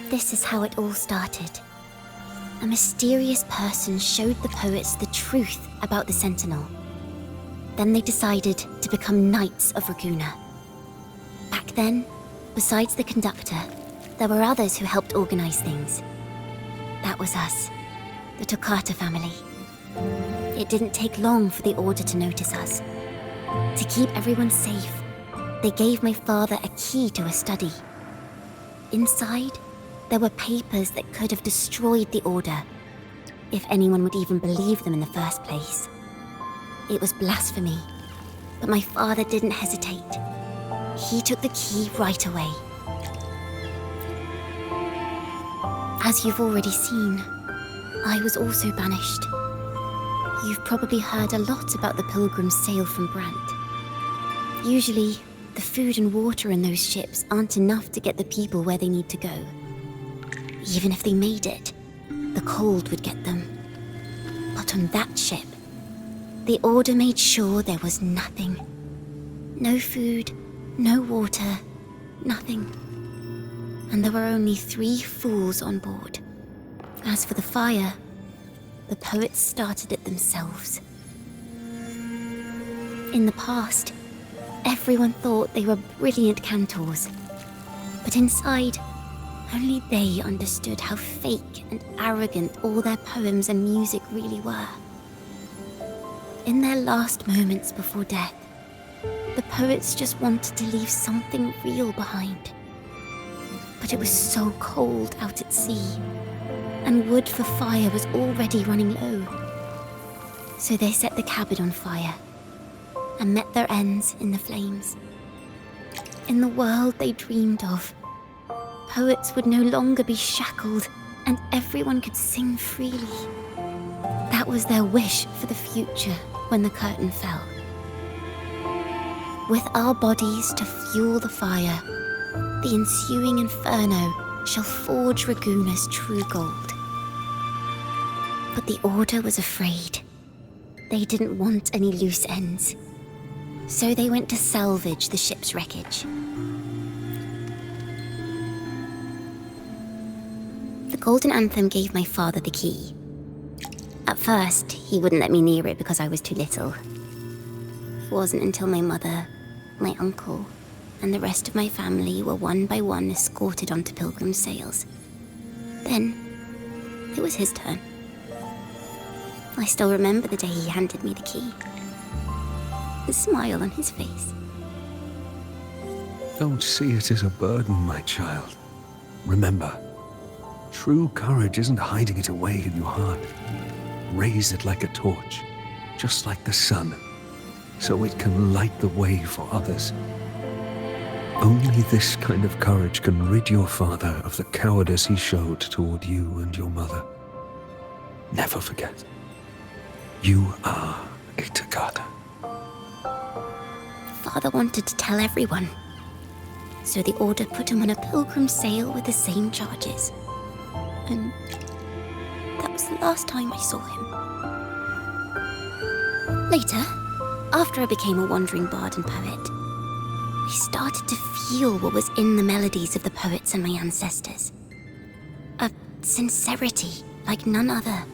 This is how it all started. A mysterious person showed the poets the truth about the Sentinel. Then they decided to become Knights of Raguna. Back then, besides the conductor, there were others who helped organize things. That was us, the Toccata family. It didn't take long for the Order to notice us. To keep everyone safe, they gave my father a key to a study. Inside, there were papers that could have destroyed the Order, if anyone would even believe them in the first place. It was blasphemy, but my father didn't hesitate. He took the key right away. As you've already seen, I was also banished. You've probably heard a lot about the pilgrims' sail from Brant. Usually, the food and water in those ships aren't enough to get the people where they need to go. Even if they made it, the cold would get them. But on that ship, the Order made sure there was nothing. No food, no water, nothing. And there were only 3 fools on board. As for the fire, the poets started it themselves. In the past, everyone thought they were brilliant cantors. But inside, only they understood how fake and arrogant all their poems and music really were. In their last moments before death, the poets just wanted to leave something real behind. But it was so cold out at sea, and wood for fire was already running low. So they set the cabin on fire, and met their ends in the flames. In the world they dreamed of, poets would no longer be shackled, and everyone could sing freely. That was their wish for the future when the curtain fell. With our bodies to fuel the fire, the ensuing inferno shall forge Raguna's true gold. But the Order was afraid. They didn't want any loose ends. So they went to salvage the ship's wreckage. The Golden Anthem gave my father the key. At first, he wouldn't let me near it because I was too little. It wasn't until my mother, my uncle, and the rest of my family were one by one escorted onto pilgrim sails. Then, it was his turn. I still remember the day he handed me the key. The smile on his face. Don't see it as a burden, my child. Remember, true courage isn't hiding it away in your heart. Raise it like a torch, just like the sun, so it can light the way for others. Only this kind of courage can rid your father of the cowardice he showed toward you and your mother. Never forget, you are a Toccata. Father wanted to tell everyone, so the Order put him on a pilgrim sail with the same charges. And that was the last time I saw him. Later, after I became a wandering bard and poet, I started to feel what was in the melodies of the poets and my ancestors. A sincerity like none other.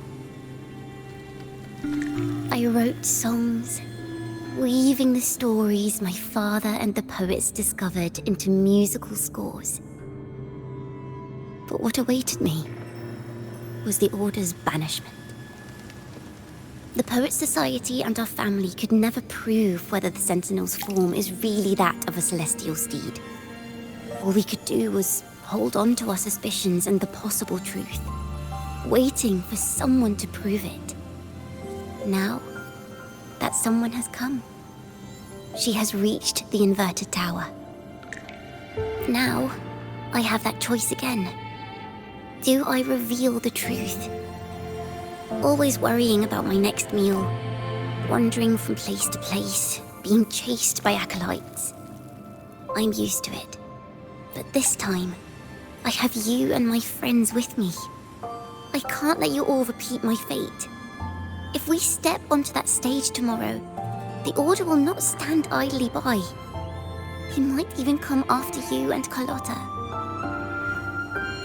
I wrote songs, weaving the stories my father and the poets discovered into musical scores. But what awaited me was the Order's banishment. The Poets Society and our family could never prove whether the Sentinel's form is really that of a celestial steed. All we could do was hold on to our suspicions and the possible truth, waiting for someone to prove it. Now, that someone has come. She has reached the inverted tower. Now, I have that choice again. Do I reveal the truth? Always worrying about my next meal, wandering from place to place, being chased by acolytes. I'm used to it. But this time, I have you and my friends with me. I can't let you all repeat my fate. If we step onto that stage tomorrow, the Order will not stand idly by. He might even come after you and Carlotta.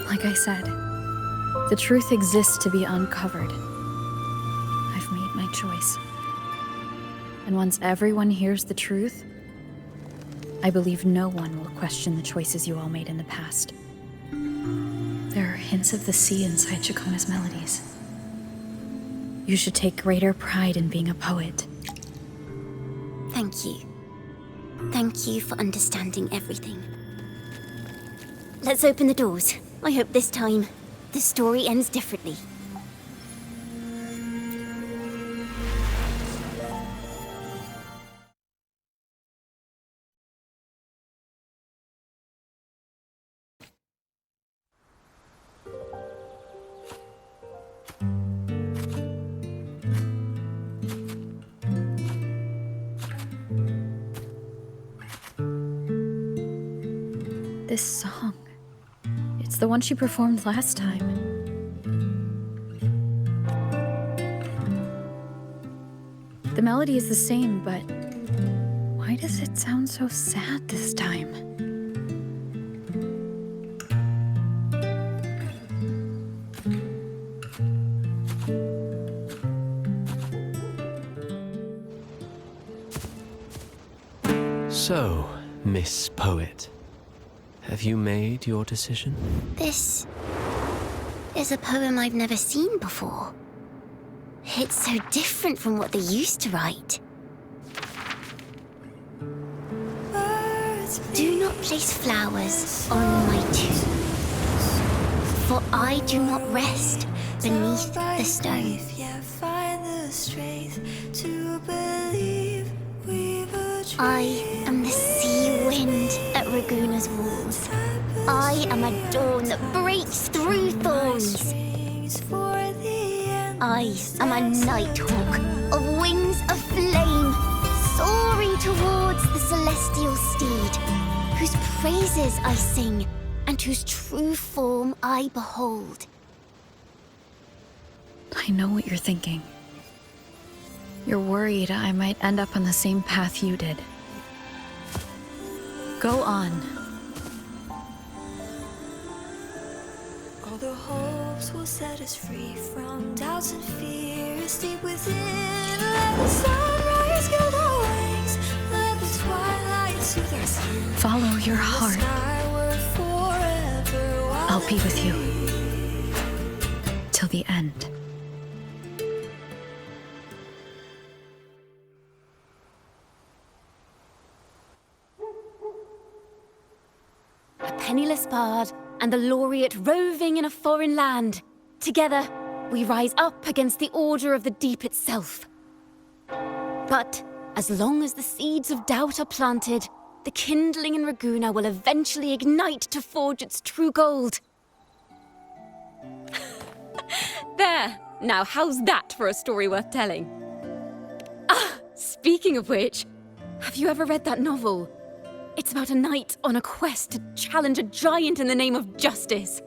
Like I said, the truth exists to be uncovered. I've made my choice. And once everyone hears the truth, I believe no one will question the choices you all made in the past. There are hints of the sea inside Chacona's melodies. You should take greater pride in being a poet. Thank you. Thank you for understanding everything. Let's open the doors. I hope this time, the story ends differently. This song. It's the one she performed last time. The melody is the same, but why does it sound so sad this time? So, Miss Poet, have you made your decision? This is a poem I've never seen before. It's so different from what they used to write. Do not place flowers on my tomb, for I do not rest beneath the stone. I am the sea wind at Raguna's walls. I am a dawn that breaks through thorns. I am a nighthawk of wings of flame, soaring towards the celestial steed, whose praises I sing and whose true form I behold. I know what you're thinking. You're worried I might end up on the same path you did. Go on. All the hopes will set us free from doubts and fears deep within. Let the sunrise gild our wings. Let the twilight soothe our skin. Follow your heart. I'll be with you. Till the end. A penniless bard and the laureate roving in a foreign land. Together, we rise up against the Order of the Deep itself. But as long as the seeds of doubt are planted, the kindling in Raguna will eventually ignite to forge its true gold. There! Now how's that for a story worth telling? Ah, speaking of which, have you ever read that novel? It's about a knight on a quest to challenge a giant in the name of justice.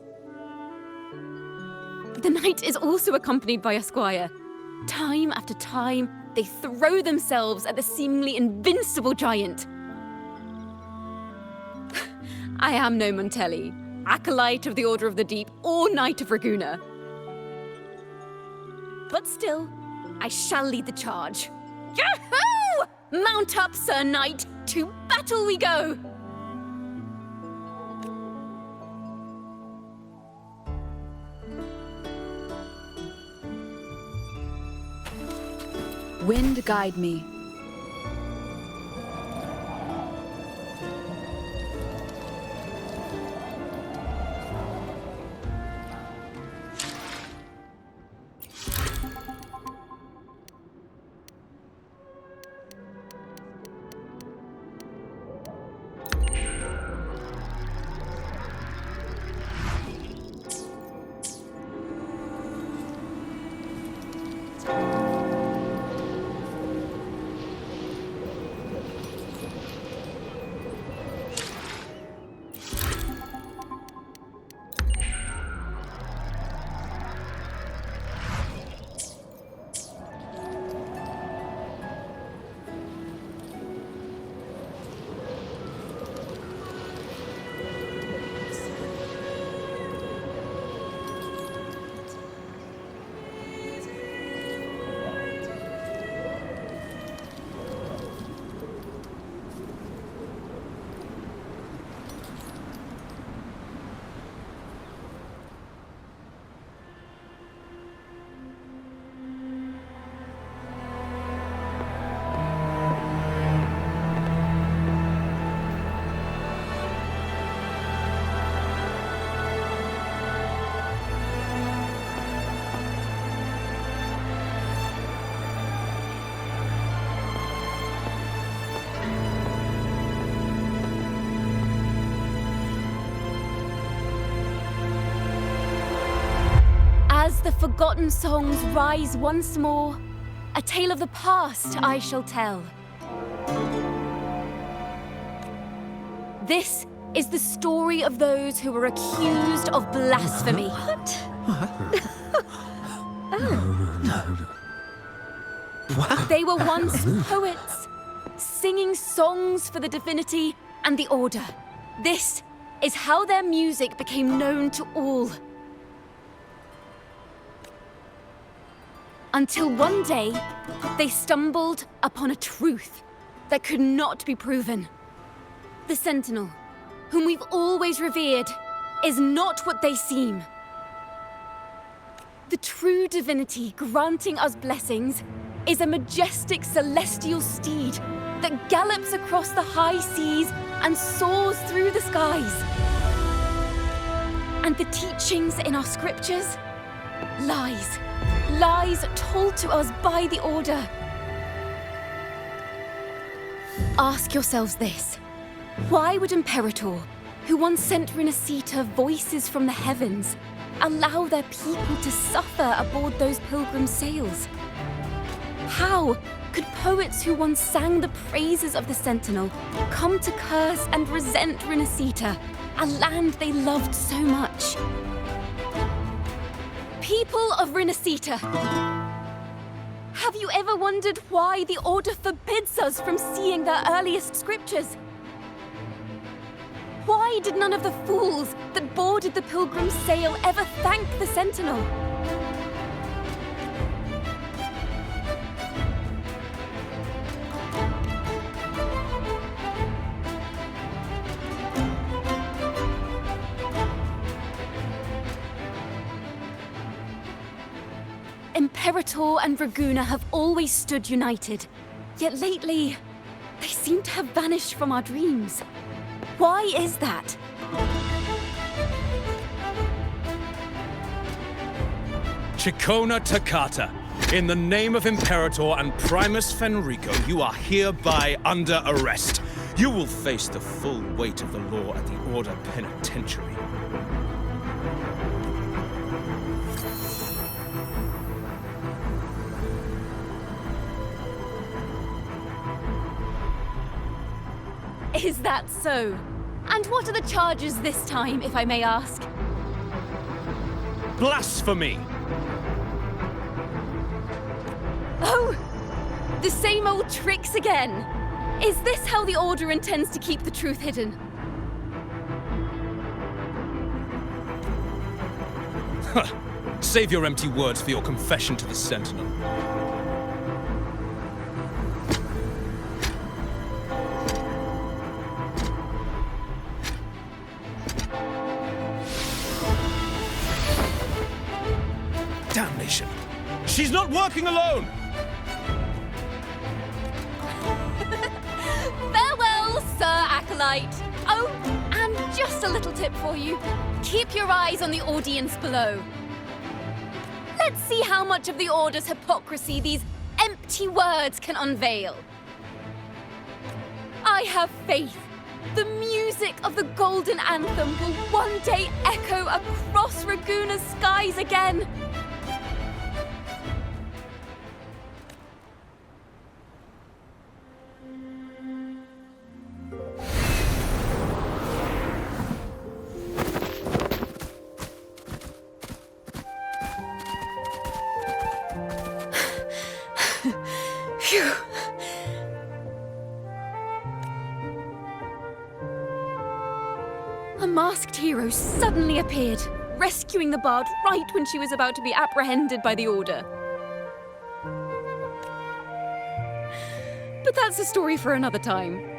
The knight is also accompanied by a squire. Time after time, they throw themselves at the seemingly invincible giant. I am no Montelli, acolyte of the Order of the Deep or Knight of Raguna. But still, I shall lead the charge. Yahoo! Mount up, Sir Knight! To battle we go! Wind guide me. the forgotten songs rise once more, a tale of the past I shall tell. This is the story of those who were accused of blasphemy. They were once poets, singing songs for the divinity and the order. This is how their music became known to all. Until one day, they stumbled upon a truth that could not be proven. The Sentinel, whom we've always revered, is not what they seem. The true divinity granting us blessings is a majestic celestial steed that gallops across the high seas and soars through the skies. And the teachings in our scriptures? Lies. Lies told to us by the Order. Ask yourselves this. Why would Imperator, who once sent Renacita voices from the heavens, allow their people to suffer aboard those pilgrim sails? How could poets who once sang the praises of the Sentinel come to curse and resent Renacita, a land they loved so much? People of Renacita, have you ever wondered why the Order forbids us from seeing their earliest scriptures? Why did none of the fools that boarded the pilgrim sail ever thank the Sentinel? Imperator and Raguna have always stood united, yet lately, they seem to have vanished from our dreams. Why is that? Chikona Takata, in the name of Imperator and Primus Fenrico, you are hereby under arrest. You will face the full weight of the law at the Order Penitentiary. Is that so? And what are the charges this time, if I may ask? Blasphemy! Oh! The same old tricks again! Is this how the Order intends to keep the truth hidden? Save your empty words for your confession to the Sentinel. Damnation! She's not working alone! Farewell, Sir Acolyte! Oh, and just a little tip for you. Keep your eyes on the audience below. Let's see how much of the Order's hypocrisy these empty words can unveil. I have faith. The music of the Golden Anthem will one day echo across Raguna's skies again. Phew. A masked hero suddenly appeared, rescuing the bard right when she was about to be apprehended by the Order. But that's a story for another time.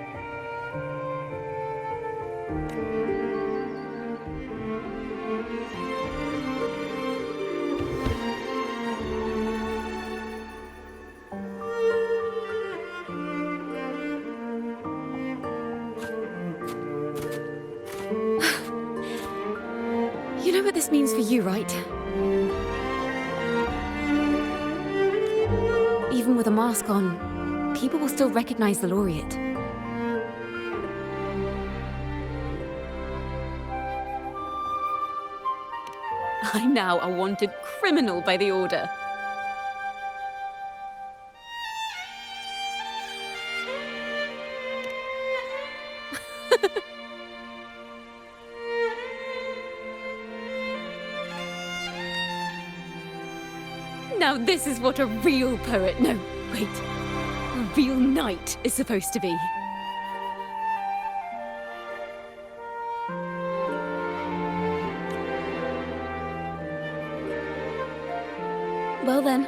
You know what this means for you, right? Even with a mask on, people will still recognize the laureate. I'm now a wanted criminal by the Order. Now this is what a real poet, no, wait, a real knight is supposed to be. Well then.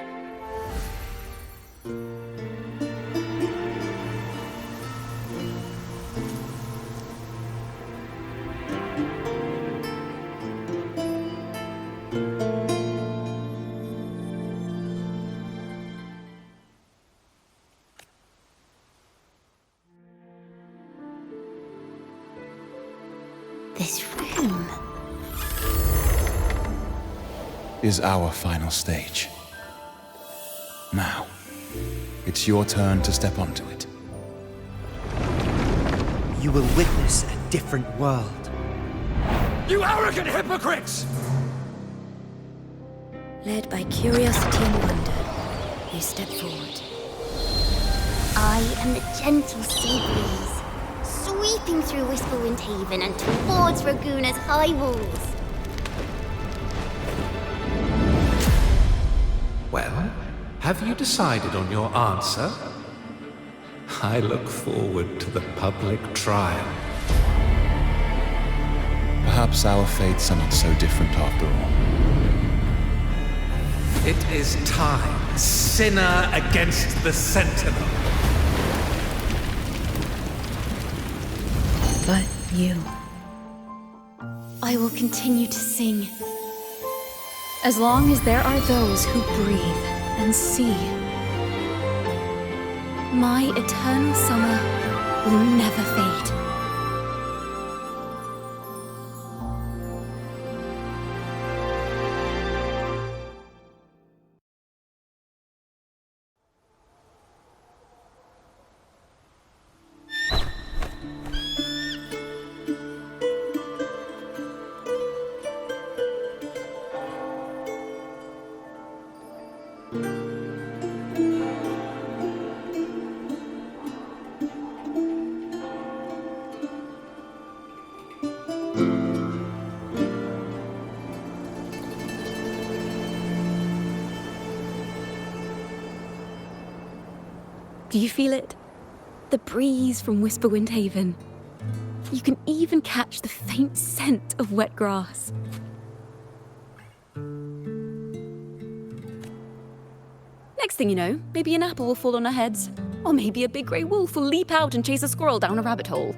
This room is our final stage. Now, it's your turn to step onto it. You will witness a different world. You arrogant hypocrites! Led by curiosity and wonder, you step forward. I am the gentle sea breeze, sweeping through Whisperwind Haven and towards Raguna's high walls. Well, have you decided on your answer? I look forward to the public trial. Perhaps our fates are not so different after all. It is time, sinner against the Sentinel. But you. I will continue to sing. As long as there are those who breathe and see. My eternal summer will never fade. Do you feel it? The breeze from Whisperwind Haven. You can even catch the faint scent of wet grass. Next thing you know, maybe an apple will fall on our heads. Or maybe a big grey wolf will leap out and chase a squirrel down a rabbit hole.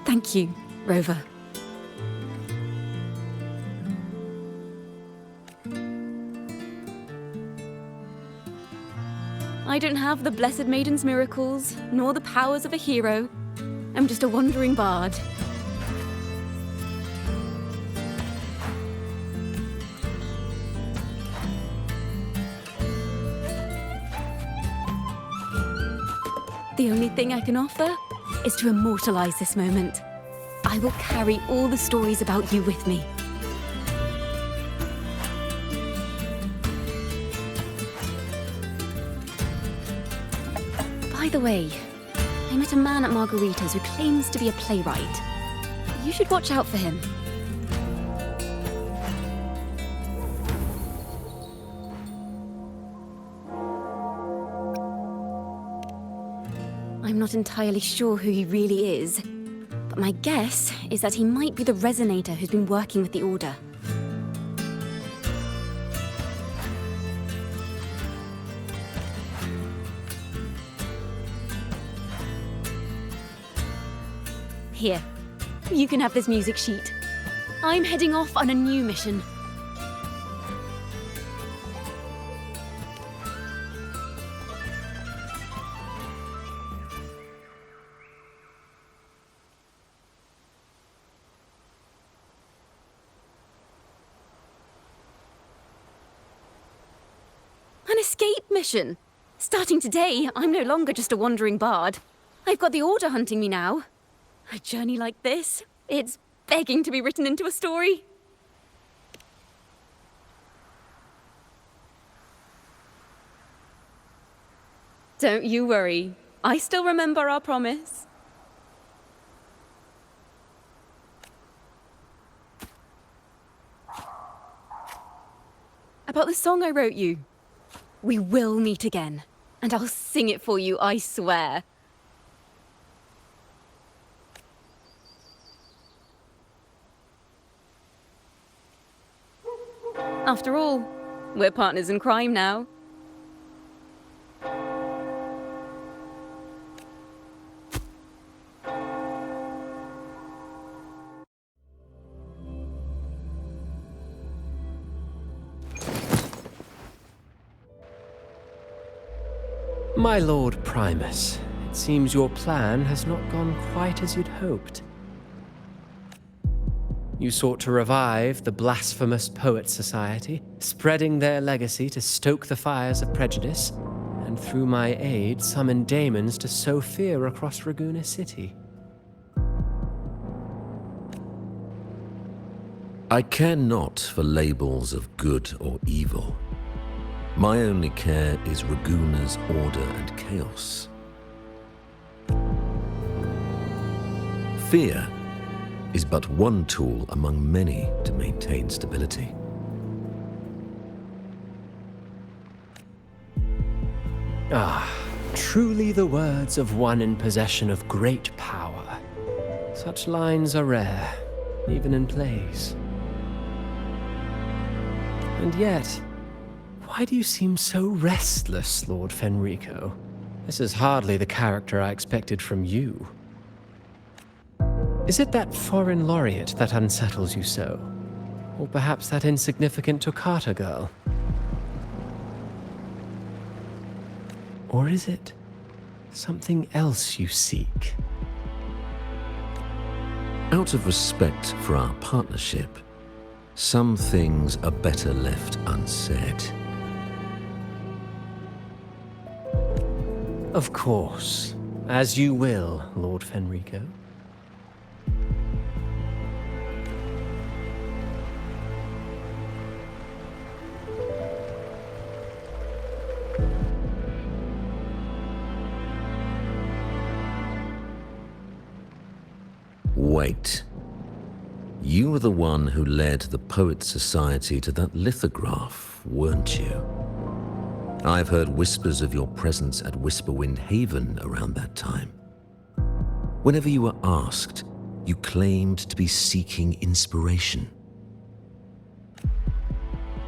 Thank you, Rover. I don't have the Blessed Maiden's miracles, nor the powers of a hero. I'm just a wandering bard. The only thing I can offer is to immortalize this moment. I will carry all the stories about you with me. By the way, I met a man at Margarita's who claims to be a playwright. You should watch out for him. I'm not entirely sure who he really is, but my guess is that he might be the Resonator who's been working with the Order. Here, you can have this music sheet. I'm heading off on a new mission. escape mission. Starting today, I'm no longer just a wandering bard. I've got the Order hunting me now. A journey like this, it's begging to be written into a story. Don't you worry. I still remember our promise. About the song I wrote you. We will meet again, and I'll sing it for you, I swear. After all, we're partners in crime now. My Lord Primus, it seems your plan has not gone quite as you'd hoped. You sought to revive the blasphemous Poets Society, spreading their legacy to stoke the fires of prejudice, and through my aid summon daemons to sow fear across Raguna City. I care not for labels of good or evil. My only care is Raguna's order and chaos. Fear is but one tool among many to maintain stability. Ah, truly the words of one in possession of great power. Such lines are rare, even in plays. And yet, why do you seem so restless, Lord Fenrico? This is hardly the character I expected from you. Is it that foreign laureate that unsettles you so? Or perhaps that insignificant Toccata girl? Or is it something else you seek? Out of respect for our partnership, some things are better left unsaid. Of course. As you will, Lord Fenrico. Wait. You were the one who led the Poets Society to that lithograph, weren't you? I've heard whispers of your presence at Whisperwind Haven around that time. Whenever you were asked, you claimed to be seeking inspiration.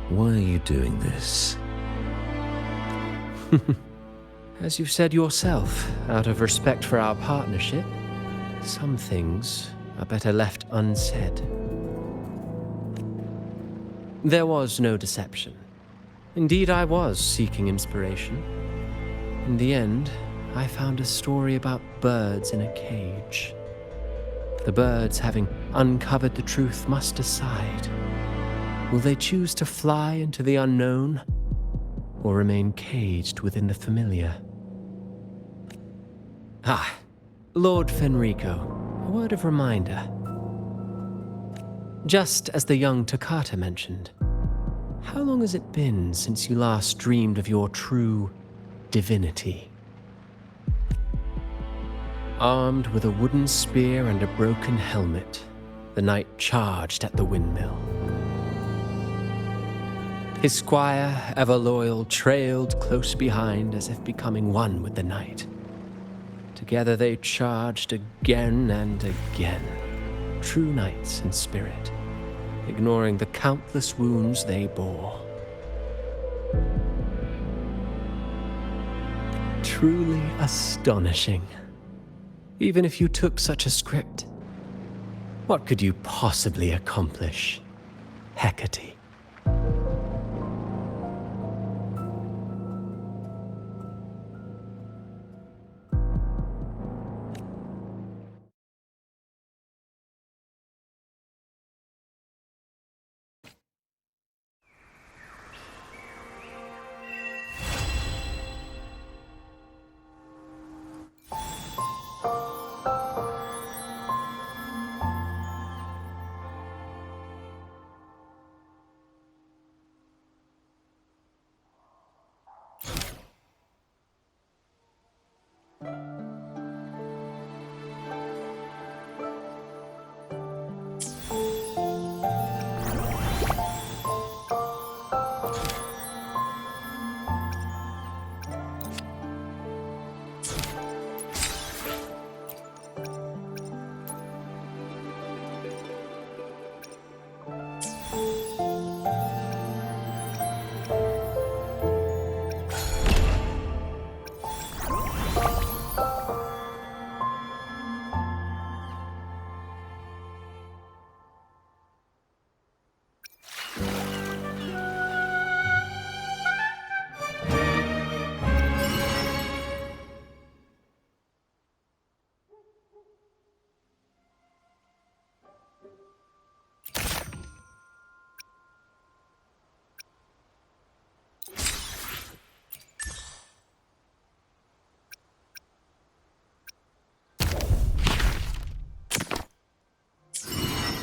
Why are you doing this? As you've said yourself, out of respect for our partnership, some things are better left unsaid. There was no deception. Indeed, I was seeking inspiration. In the end, I found a story about birds in a cage. The birds, having uncovered the truth, must decide. Will they choose to fly into the unknown, or remain caged within the familiar? Ah, Lord Fenrico, a word of reminder. Just as the young Toccata mentioned, how long has it been since you last dreamed of your true divinity? Armed with a wooden spear and a broken helmet, the knight charged at the windmill. His squire, ever loyal, trailed close behind as if becoming one with the knight. Together they charged again and again, true knights in spirit, ignoring the countless wounds they bore. Truly astonishing. Even if you took such a script, what could you possibly accomplish, Hecate?